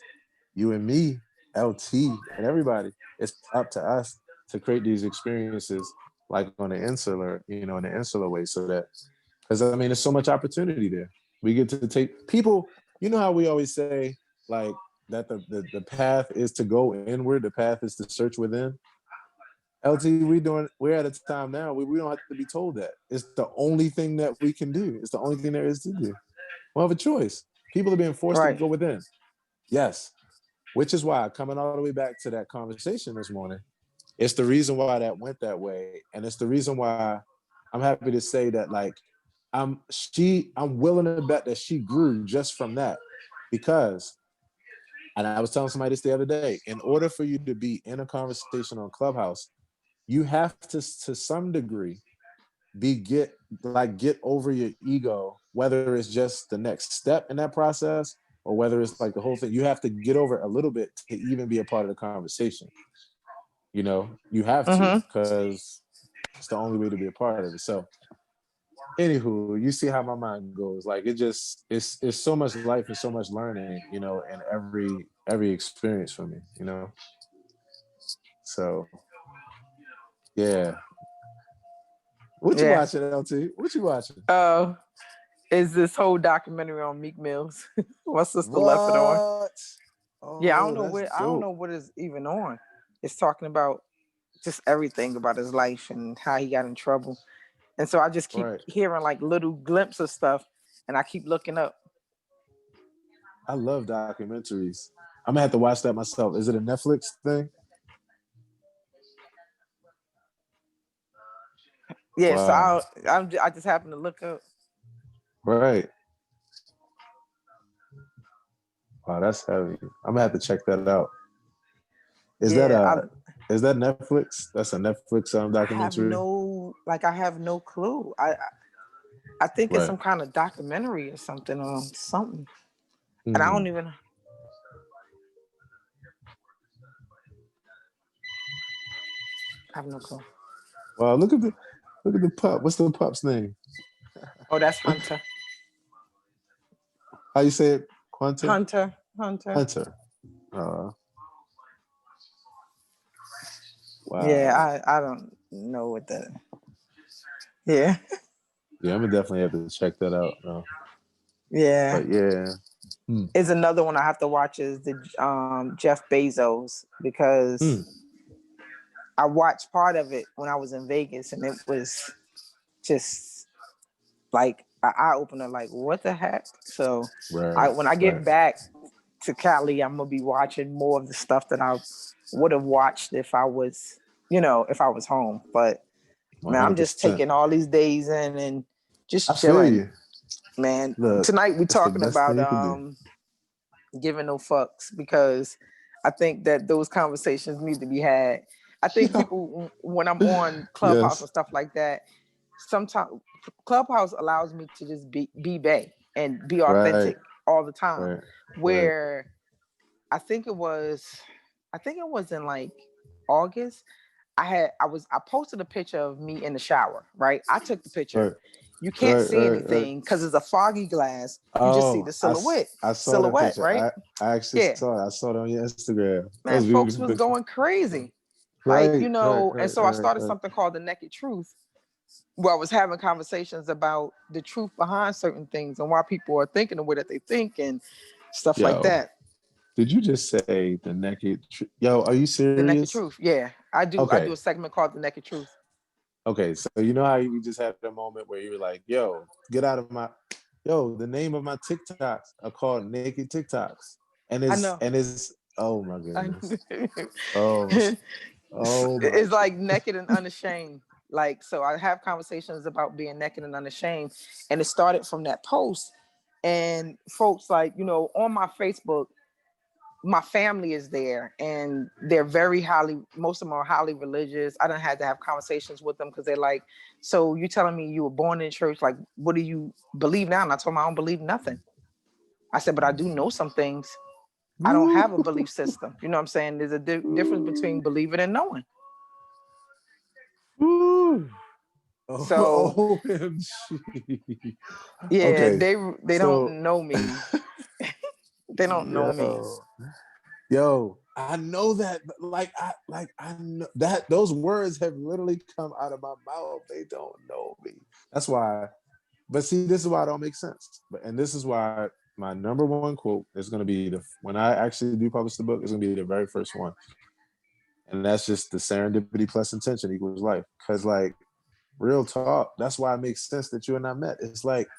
you and me, LT, and everybody. It's up to us to create these experiences like on the insular, you know, in the insular way, so that, because I mean, there's so much opportunity there. We get to take people, you know how we always say, like, that the path is to go inward, the path is to search within. LT, we're at a time now where we don't have to be told that. It's the only thing that we can do. It's the only thing there is to do. We'll have a choice. People are being forced to go within. Yes. Which is why, coming all the way back to that conversation this morning, it's the reason why that went that way. And it's the reason why I'm happy to say that, like, I'm willing to bet that she grew just from that. Because, and I was telling somebody this the other day, in order for you to be in a conversation on Clubhouse, you have to some degree, get over your ego, whether it's just the next step in that process or whether it's like the whole thing. You have to get over it a little bit to even be a part of the conversation. You know, you have to, because it's the only way to be a part of it. So anywho, you see how my mind goes. Like, it's so much life and so much learning, you know, in every experience for me, you know. So yeah. What you watching, LT? What you watching? Is this whole documentary on Meek Mills. My sister left it on. Yeah, I don't know what is even on. It's talking about just everything about his life and how he got in trouble. And so I just keep hearing like little glimpses of stuff, and I keep looking up. I love documentaries. I'm gonna have to watch that myself. Is it a Netflix thing? Yeah, wow. So I just happened to look up. Right. Wow, that's heavy. I'm gonna have to check that out. Is that Netflix? That's a Netflix documentary. I have no clue. I think it's some kind of documentary or something and I don't even. I have no clue. Wow, look at the pup. What's the pup's name? Oh, that's Hunter. How you say it? Hunter. Hunter. Wow. Yeah, I don't know what that. Yeah. Yeah, I'm gonna definitely have to check that out. No. Yeah. But yeah. Is another one I have to watch is the Jeff Bezos, because I watched part of it when I was in Vegas, and it was just like an eye opener. Like, what the heck? So when I get back to Cali, I'm gonna be watching more of the stuff that I would have watched if I was home. But man, 100%. I'm just taking all these days in and just chilling. Man, look, tonight we're talking about giving no fucks, because I think that those conversations need to be had. I think people, when I'm on Clubhouse and stuff like that, sometimes Clubhouse allows me to just be bae and be authentic all the time. Where I think it was in like August. I posted a picture of me in the shower, right? I took the picture. You can't see anything because it's a foggy glass. You just see the silhouette. I saw that picture. Right? I actually saw it. I saw it on your Instagram. Man, folks was going crazy. And so I started something called The Naked Truth, where I was having conversations about the truth behind certain things and why people are thinking the way that they think and stuff like that. Did you just say The Naked Truth? Yo, are you serious? The Naked Truth, yeah. I do. Okay. I do a segment called The Naked Truth. Okay, so you know how we just had a moment where you were like, yo, get out of the name of my TikToks are called Naked TikToks. And it's oh my goodness. It's like naked and unashamed. Like, so I have conversations about being naked and unashamed. And it started from that post. And folks, like, on my Facebook, my family is there, and they're most of them are highly religious. I done had to have conversations with them because they're like, so you telling me you were born in church? Like, what do you believe now? And I told them I don't believe nothing. I said, but I do know some things. I don't have a belief system. You know what I'm saying? There's a difference between believing and knowing. So, yeah, okay. They don't know me. They don't know me. Yo, I know that. I know that those words have literally come out of my mouth. They don't know me. That's why. But see, this is why it don't make sense. And this is why my number one quote is going to be when I actually do publish the book, it's going to be the very first one. And that's just the serendipity plus intention equals life. Because, like, real talk, that's why it makes sense that you and I met. It's like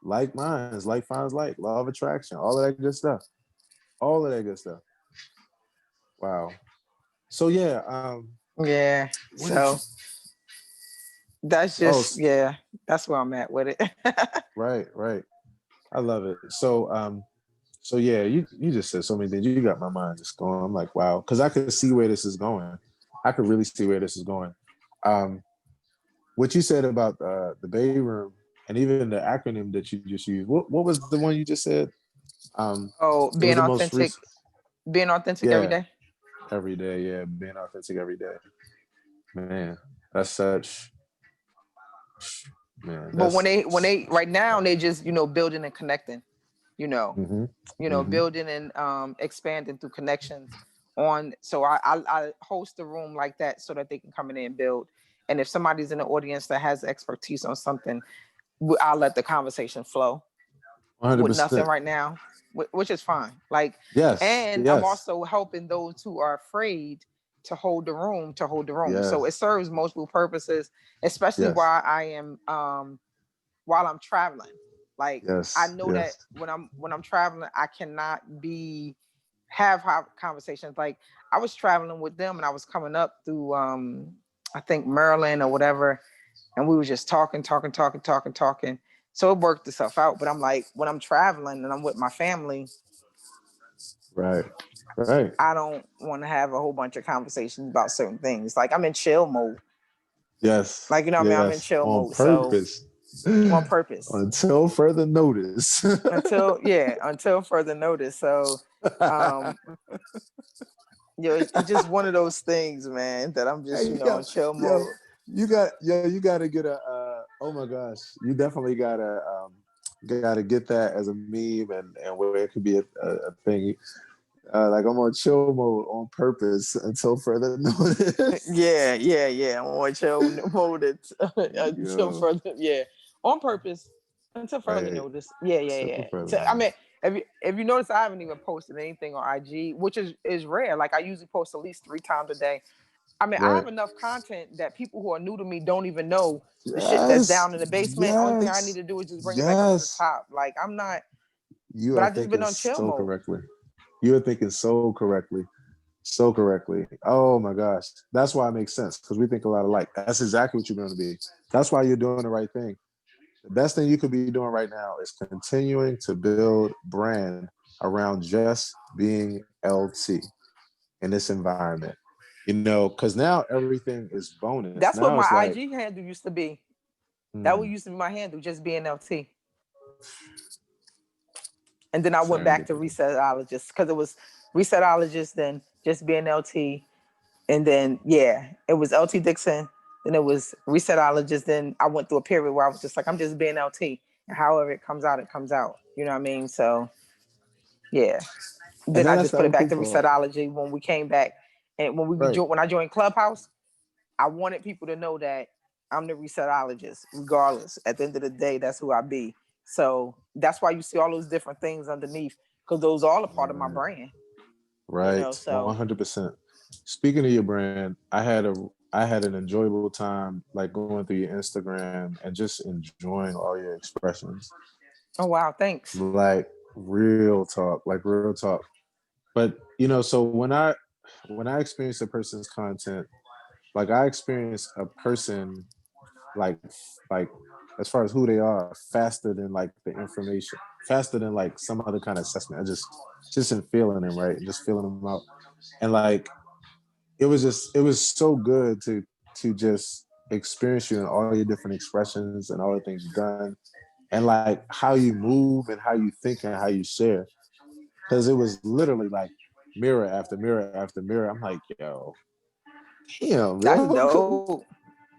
minds, like finds like, law of attraction, all of that good stuff. All of that good stuff. Wow. So, yeah. Yeah. So that's just, that's where I'm at with it. Right. I love it. So yeah, you just said so many things. You got my mind just going. I'm like, wow, because I could see where this is going. I could really see where this is going. What you said about the Bay Room and even the acronym that you just used. What was the one you just said? It was Being the most authentic. recent. Being authentic every day. Every day, yeah, being authentic every day. Man, that's such. Man, But when that's. they right now they just building and connecting, Mm-hmm. building and expanding through connections on. So I host a room like that so that they can come in and build. And if somebody's in the audience that has expertise on something, I'll let the conversation flow 100%. with nothing right now, which is fine. Like, yes, and I'm also helping those who are afraid to hold the room. Yes. So it serves multiple purposes, especially while I am while I'm traveling. Like, I know that when I'm traveling, I cannot have conversations. Like, I was traveling with them and I was coming up through I think Maryland or whatever, and we were just talking. So it worked itself out. But I'm like, when I'm traveling and I'm with my family, right, I don't want to have a whole bunch of conversations about certain things. Like, I'm in chill mode. Yes. Like, I'm in chill mode. Purpose. So on purpose. Until further notice. until further notice. So it's just one of those things, man, that I'm just, in chill mode. You got to get a oh my gosh, you definitely gotta get that as a meme and where it could be a thing. Like, I'm on chill mode on purpose until further notice. Yeah. I'm on chill mode until further. Yeah, on purpose until further notice. Yeah. So, I mean, if you notice, I haven't even posted anything on IG, which is rare. Like, I usually post at least 3 times a day. I mean, I have enough content that people who are new to me don't even know the shit that's down in the basement. Only thing I need to do is just bring it back up to the top. Like, I'm not. You are thinking so correctly. You are thinking so correctly. So correctly. Oh my gosh. That's why it makes sense, because we think a lot alike. That's exactly what you're going to be. That's why you're doing the right thing. The best thing you could be doing right now is continuing to build brand around just being LT in this environment. Because now everything is bonus. That's now what my IG handle used to be. That used to be my handle, just being LT. And then I went back to Resetologist, because it was Resetologist, then just being LT. And then, it was LT Dixon. Then it was Resetologist. Then I went through a period where I was just like, I'm just being LT. And however it comes out, it comes out. You know what I mean? So, yeah. Then I just put it back to Resetology when we came back. And when I joined Clubhouse, I wanted people to know that I'm the Resetologist, regardless. At the end of the day, that's who I be. So that's why you see all those different things underneath, because those are all a part of my brand. Right. So 100%. Speaking of your brand, I had an enjoyable time, like, going through your Instagram and just enjoying all your expressions. Oh wow, thanks. Like, real talk. But so when I experience a person's content, like, I experience a person like as far as who they are faster than, like, the information, faster than, like, some other kind of assessment. I just in feeling them, right? Just feeling them out. And, like, it was so good to just experience you in all your different expressions and all the things you've done, and, like, how you move and how you think and how you share. Because it was literally like mirror after mirror after mirror. I'm like, yo, damn, that's dope.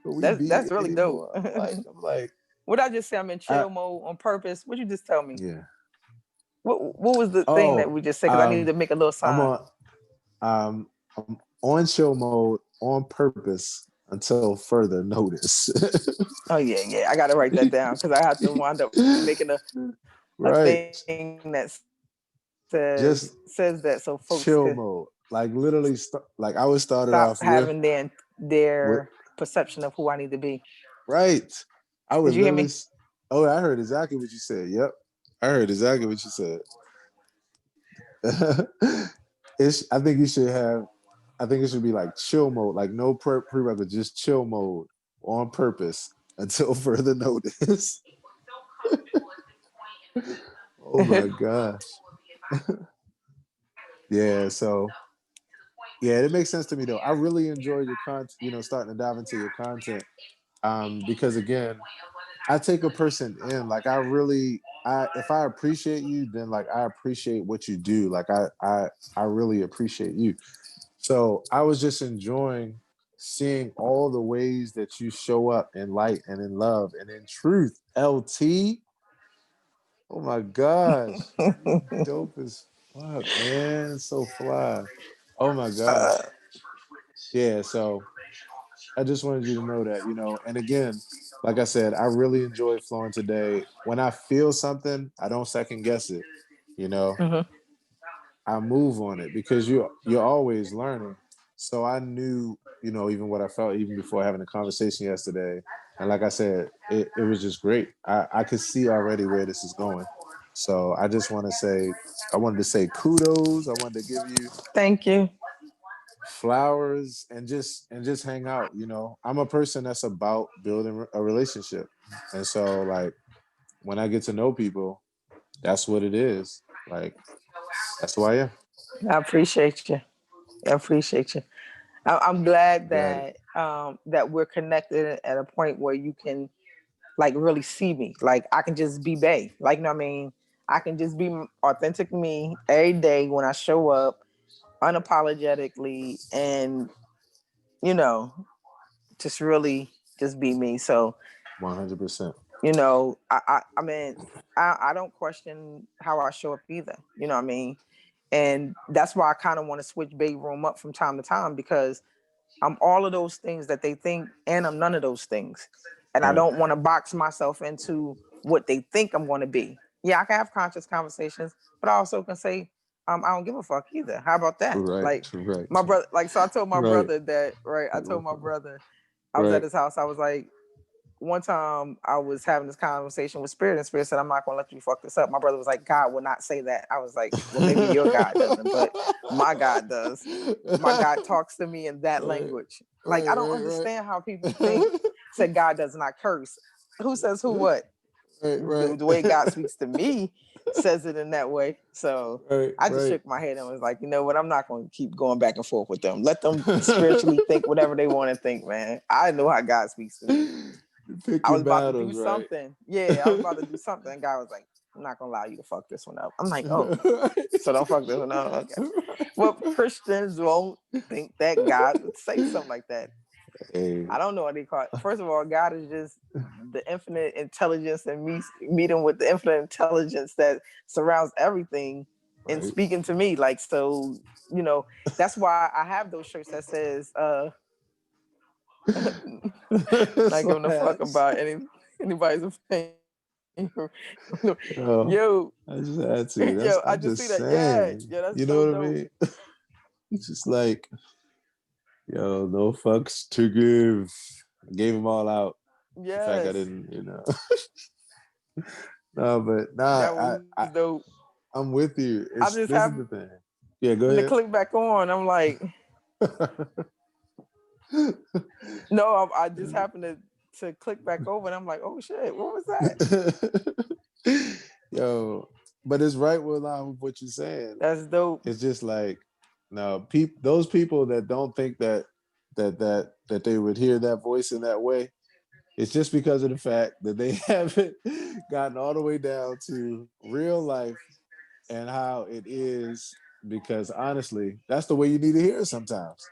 That's really dope. I'm like, what I just say? I'm in chill mode on purpose. What you just tell me? Yeah. What was the thing that we just said? Because I need to make a little sign. I'm on chill mode on purpose until further notice. Oh yeah. I gotta write that down, because I have to wind up making Right. thing that Just says that so folks chill could mode. Like literally, like I would start it stop off having with their perception of who I need to be. right. I would Did you hear literally. me? Oh, I heard exactly what you said. Yep, I heard exactly what you said. I think you should have. I think it should be like chill mode, like no prerequisite, just chill mode on purpose until further notice. Oh my gosh. Yeah. So yeah, it makes sense to me though. I really enjoy your content. Starting to dive into your content, because again, I take a person in. Like if I appreciate you, then like I appreciate what you do. Like I really appreciate you. So I was just enjoying seeing all the ways that you show up in light and in love and in truth. LT, oh my gosh, you dope as fuck, man. So fly. Oh my gosh. Yeah, so I just wanted you to know that. And again, like I said, I really enjoyed flowing today. When I feel something, I don't second guess it. You know, Mm-hmm. I move on it because you're always learning. So I knew, even what I felt even before having a conversation yesterday. And like I said, it was just great. I could see already where this is going. So I wanted to say kudos. I wanted to give you Thank you. flowers and just hang out. I'm a person that's about building a relationship. And so like when I get to know people, that's what it is. Like that's who I am. I appreciate you. I appreciate you. I'm glad Got it. that we're connected at a point where you can like really see me. Like I can just be Bay. Like, you know what I mean? I can just be authentic me every day when I show up unapologetically and, you know, just really just be me. So, 100%. I mean, I don't question how I show up either. You know what I mean? And that's why I kind of want to switch Bay Room up from time to time because I'm all of those things that they think, and I'm none of those things. And I Right. don't want to box myself into what they think I'm going to be. Yeah, I can have conscious conversations, but I also can say, I don't give a fuck either. How about that? Right. Like Right. my brother, like, so I told my Right. brother that, right? I told my brother, I was at Right. his house. I was like, one time I was having this conversation with Spirit, and Spirit said, I'm not going to let you fuck this up. My brother was like, God will not say that. I was like, well, maybe your God doesn't, but my God does. My God talks to me in that Right. language. Like, Right. I don't Right. understand how people think, said God does not curse. Who says who what? Right. Right. The way God speaks to me says it in that way. So Right. I just Right. shook my head and was like, you know what? I'm not going to keep going back and forth with them. Let them spiritually think whatever they want to think, man. I know how God speaks to me. Pick I your was about to do battles, right? something. Yeah, I was about to do something. And guy was like, I'm not gonna allow you to fuck this one up. I'm like, oh, so don't fuck this one up. Okay. Well, Christians won't think that God would say something like that. Hey. I don't know what they call it. First of all, God is just the infinite intelligence and me meeting with the infinite intelligence that surrounds everything and Right. speaking to me. Like, so, that's why I have those shirts that says, not giving a fuck about anybody's opinion. Yo, Yo, I just had to. yo, I I'm just see just that. Yeah, saying. yeah, that's You know so what I dope. mean? It's just like, yo, no fucks to give. I gave them all out. In fact, I Yes, didn't. No, but nah, that was dope. I'm with you. I It's just This is the happened thing. Yeah, go to ahead. click back on. I'm like, no, I just happened to click back over, and I'm like, oh shit, what was that? Yo, but it's right with line with what you're saying. That's dope. It's just like, no, those people that don't think that they would hear that voice in that way, it's just because of the fact that they haven't gotten all the way down to real life and how it is. Because honestly, that's the way you need to hear it sometimes.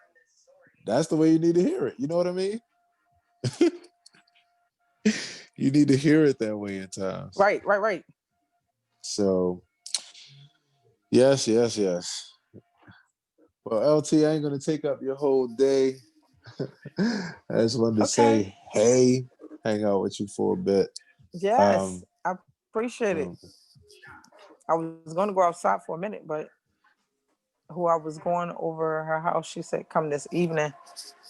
That's the way you need to hear it. You know what I mean? You need to hear it that way at times. Right. So, yes, yes, yes. Well, LT, I ain't gonna take up your whole day. I just wanted to Okay. say, hey, hang out with you for a bit. Yes, Um, I appreciate it. um, I was going to go outside for a minute, but who I was going over her house, she said, come this evening.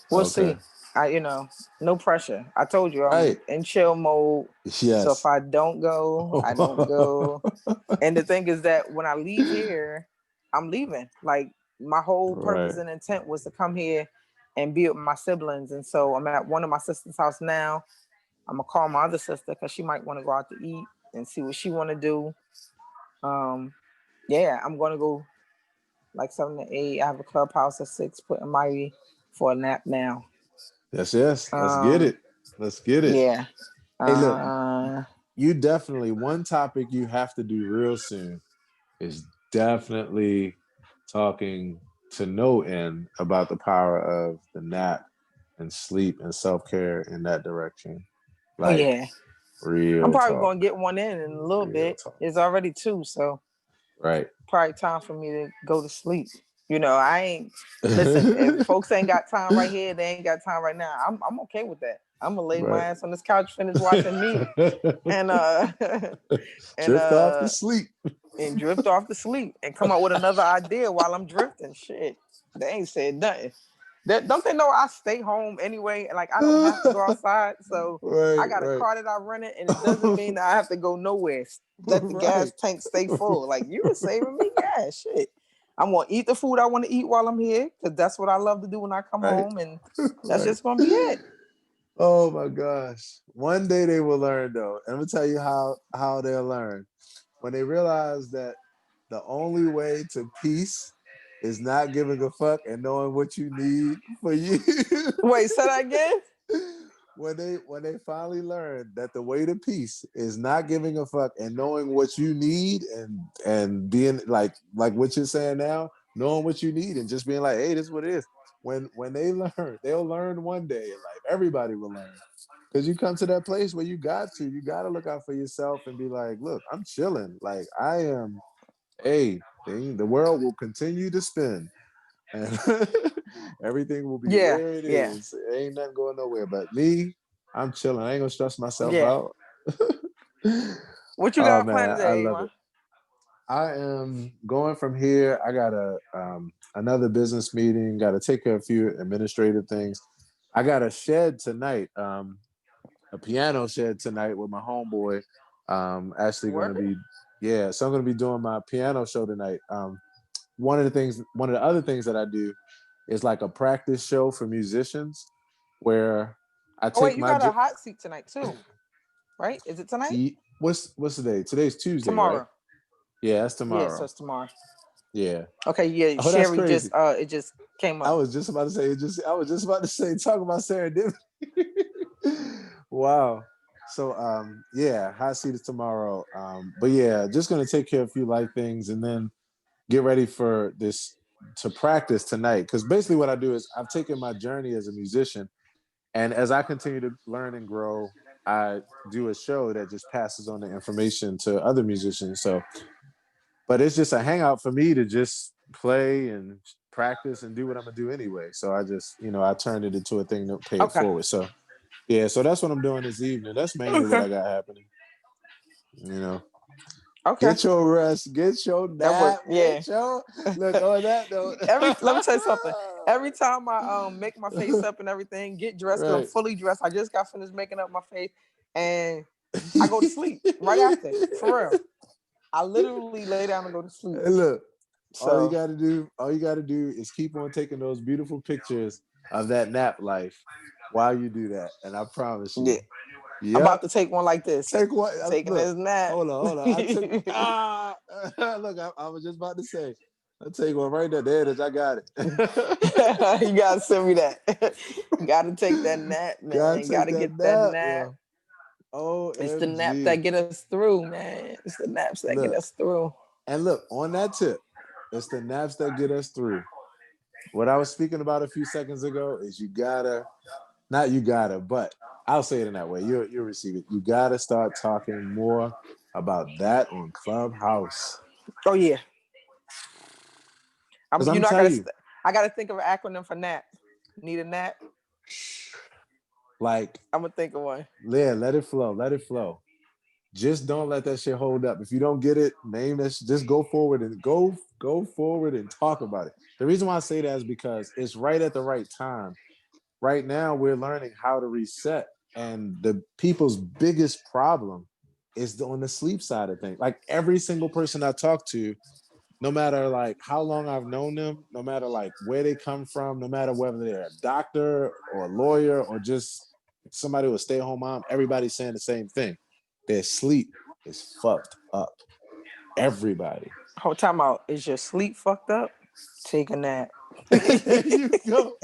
We'll Okay. see. No pressure. I told you I'm Right. in chill mode. So if Yes. I don't go, I don't go. And the thing is that when I leave here, I'm leaving. Like my whole Right. purpose and intent was to come here and be with my siblings. And so I'm at one of my sister's house now. I'm gonna call my other sister because she might want to go out to eat and see what she want to do. Yeah, I'm gonna go like 7 to 8. I have a clubhouse at 6. Putting Miley for a nap now. Yes. Let's get it. Let's get it. Yeah. Hey, look, you definitely, one topic you have to do real soon is definitely talking to no end about the power of the nap and sleep and self-care in that direction. Oh Like, yeah. I'm real probably talk. gonna get one in a little Real bit. talk. It's already 2, so Right. probably time for me to go to sleep. I ain't listen. If folks ain't got time right here, they ain't got time right now. I'm okay with that. I'm gonna lay my Right. ass on this couch, finish watching me, and and Drift off to sleep. and drift off to sleep, and come up with another idea while I'm drifting. Shit, they ain't said nothing. Don't they know I stay home anyway? Like I don't have to go outside, so I got a Right. car that I rented, and it doesn't mean that I have to go nowhere. Let the gas Right. tank stay full. Like you were saving me gas. Shit, I'm gonna eat the food I want to eat while I'm here because that's what I love to do when I come Right. home, and that's Right. just gonna be it. Oh my gosh. One day they will learn though. And I'm gonna tell you how they'll learn. When they realize that the only way to peace is not giving a fuck and knowing what you need for you. Wait, say that again. When they finally learn that the way to peace is not giving a fuck and knowing what you need and being like what you're saying now, knowing what you need and just being like, hey, this is what it is. When they learn, they'll learn one day in life. Everybody will learn. Because you come to that place where you got to look out for yourself and be like, look, I'm chilling. Like I am, hey, the world will continue to spin. And everything will be Yeah, where it yeah, is. Ain't nothing going nowhere. But me, I'm chilling. I ain't gonna stress myself yeah. out. What you Oh got planned man, I today, love man? it. I am going from here. I got another business meeting. Got to take care of a few administrative things. I got a shed tonight. A piano shed tonight with my homeboy. Actually going to Word? be, yeah. So I'm going to be doing my piano show tonight. One of the other things that I do is like a practice show for musicians where I Oh wait, take you my got a hot seat tonight too, right? Is it tonight? what's the day? Today's Tuesday, right? Tomorrow. Yeah, that's Yeah, so tomorrow. it's tomorrow. Yeah. Okay, yeah. Oh, that's Sherry crazy. just it just came I up. was just about to say talk about serendipity. Wow. So yeah, hot seat is tomorrow. But yeah, just gonna take care of a few light things and then get ready for this to practice tonight. Because basically what I do is I've taken my journey as a musician, and as I continue to learn and grow, I do a show that just passes on the information to other musicians. So, but it's just a hangout for me to just play and practice and do what I'm gonna do anyway. So I just, I turned it into a thing to pay it Okay. forward. So yeah, so that's what I'm doing this evening. That's mainly what Okay. I got happening. You know. Okay. Get your rest, get your That nap, worked. Yeah. look on that note. Let me tell you something. Every time I make my face up and everything, get dressed because I'm Right. fully dressed. I just got finished making up my face, and I go to sleep right after. For real, I literally lay down and go to sleep. Hey, look, all you So gotta do is keep on taking those beautiful pictures of that nap life while you do that. And I promise you. yeah, I'm Yep. about to take one like this. Take one. Taking Look, this nap. hold on. I took look, I was just about to say, I'll take one right there. There it is. I got it. You gotta send me that. Gotta take that nap, Gotta man. take Gotta that get that nap, nap. yo. It's the nap that OMG. get us through, man. It's the naps that get Look, us through. and look, on that tip, it's the naps that get us through. What I was speaking about a few seconds ago is but I'll say it in that way. You'll receive it. You gotta start talking more about that on Clubhouse. Oh yeah. Because You I'm know, telling you, I gotta think of an acronym for nap. Need a nap? like, I'm gonna think of one. yeah, let it flow. just don't let that shit hold up. If you don't get it, name that shit. Just go forward and go forward and talk about it. The reason why I say that is because it's right at the right time. Right now, we're learning how to reset, and the people's biggest problem is on the sleep side of things. Like every single person I talk to, no matter like how long I've known them, no matter like where they come from, no matter whether they're a doctor or a lawyer or just somebody with a stay-at-home mom, everybody's saying the same thing. Their sleep is fucked up. Everybody. Whole time out. Is your sleep fucked up? Take a nap. There you go.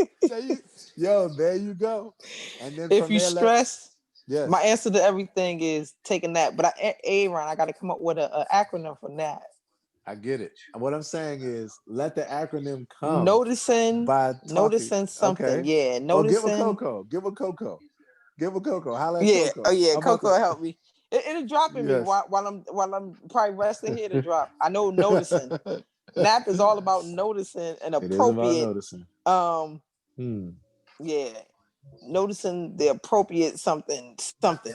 There you go. And then If from you there, stress, yes. my answer to everything is take a nap. But Aaron, I got to come up with an acronym for nap. I get it. What I'm saying is let the acronym come Noticing by talking. Noticing something. Okay. Yeah. Give Noticing. a Coco. Give a Coco. Holla at Yeah. Coco. Oh yeah. How about Coco that? help me. It'll drop in me Yes. while I'm probably resting here to drop. I know noticing. Nap is all about noticing and It is about appropriate. noticing. Yeah. Noticing the appropriate something.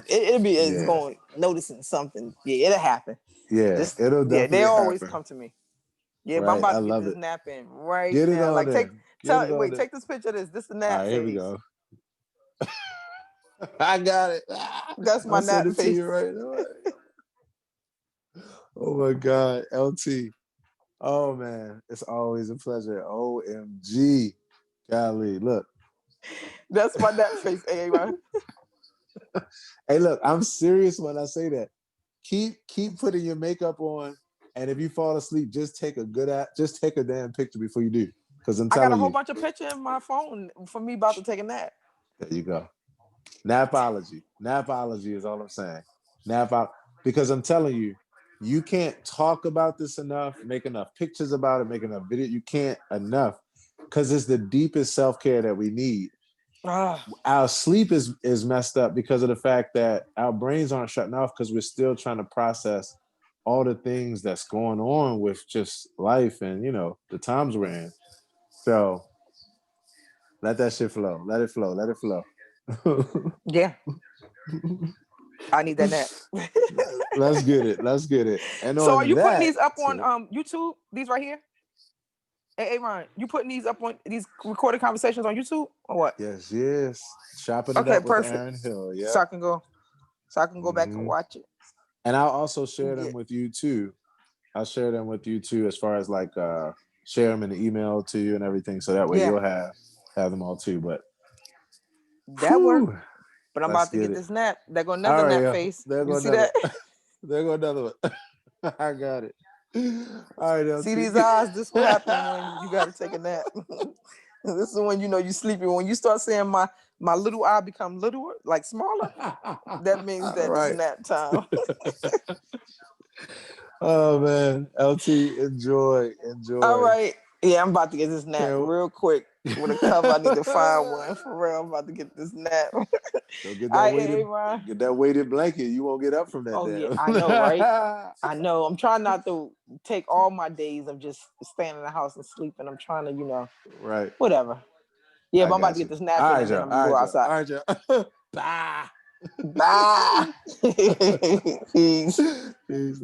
It'll be it's going noticing something. Yeah, it'll happen. Yeah, it'll definitely they always happen. come to me. Yeah, Right, but I'm about I to get love this it. nap in right Get it now. on Like in. take this picture of this. This is the nap All right, phase. here we go. I got it. That's my I'll nap send it to face. you right now. Oh my God, LT. Oh man, it's always a pleasure. OMG. Golly, look. That's my nap face, Aaron. Hey, look, I'm serious when I say that. Keep putting your makeup on, and if you fall asleep, just take a damn picture before you do. Because I'm I telling got a whole you. bunch of pictures in my phone for me about to take a nap. There you go. Napology. Napology is all I'm saying. Because I'm telling you, you can't talk about this enough, make enough pictures about it, make enough video. You can't enough because it's the deepest self-care that we need. Our sleep is messed up because of the fact that our brains aren't shutting off because we're still trying to process all the things that's going on with just life and, the times we're in. So let that shit flow. Let it flow. Let it flow. Yeah. I need that nap. Let's get it. And so are you putting these up on YouTube? These right here? Hey, Ron, you putting these up on these recorded conversations on YouTube or what? Yes. Chopping it up with Aaron Hill. Yeah. So I can go back and watch it. And I'll also share them with you too. I'll share them with you too, as far as like share them in the email to you and everything. So that way you'll have them all too. But that worked. But I'm about to get this nap. There go another nap face. You see that? There go another one. I got it. All right, LT. See these eyes? This will happen when you got to take a nap. This is when you sleepy. When you start seeing my little eye become littler, like smaller, that means that it's nap time. Oh man, LT, enjoy. All right. Yeah, I'm about to get this nap real quick. With a cover, I need to find one for real. I'm about to get this nap. So get that weighted blanket. You won't get up from that. Oh yeah, I know, right? I know. I'm trying not to take all my days of just staying in the house and sleeping. I'm trying to, right. Whatever. Yeah, but I'm about to get this nap in and then I'm gonna go outside. All right, y'all. Bye. Bye. Peace.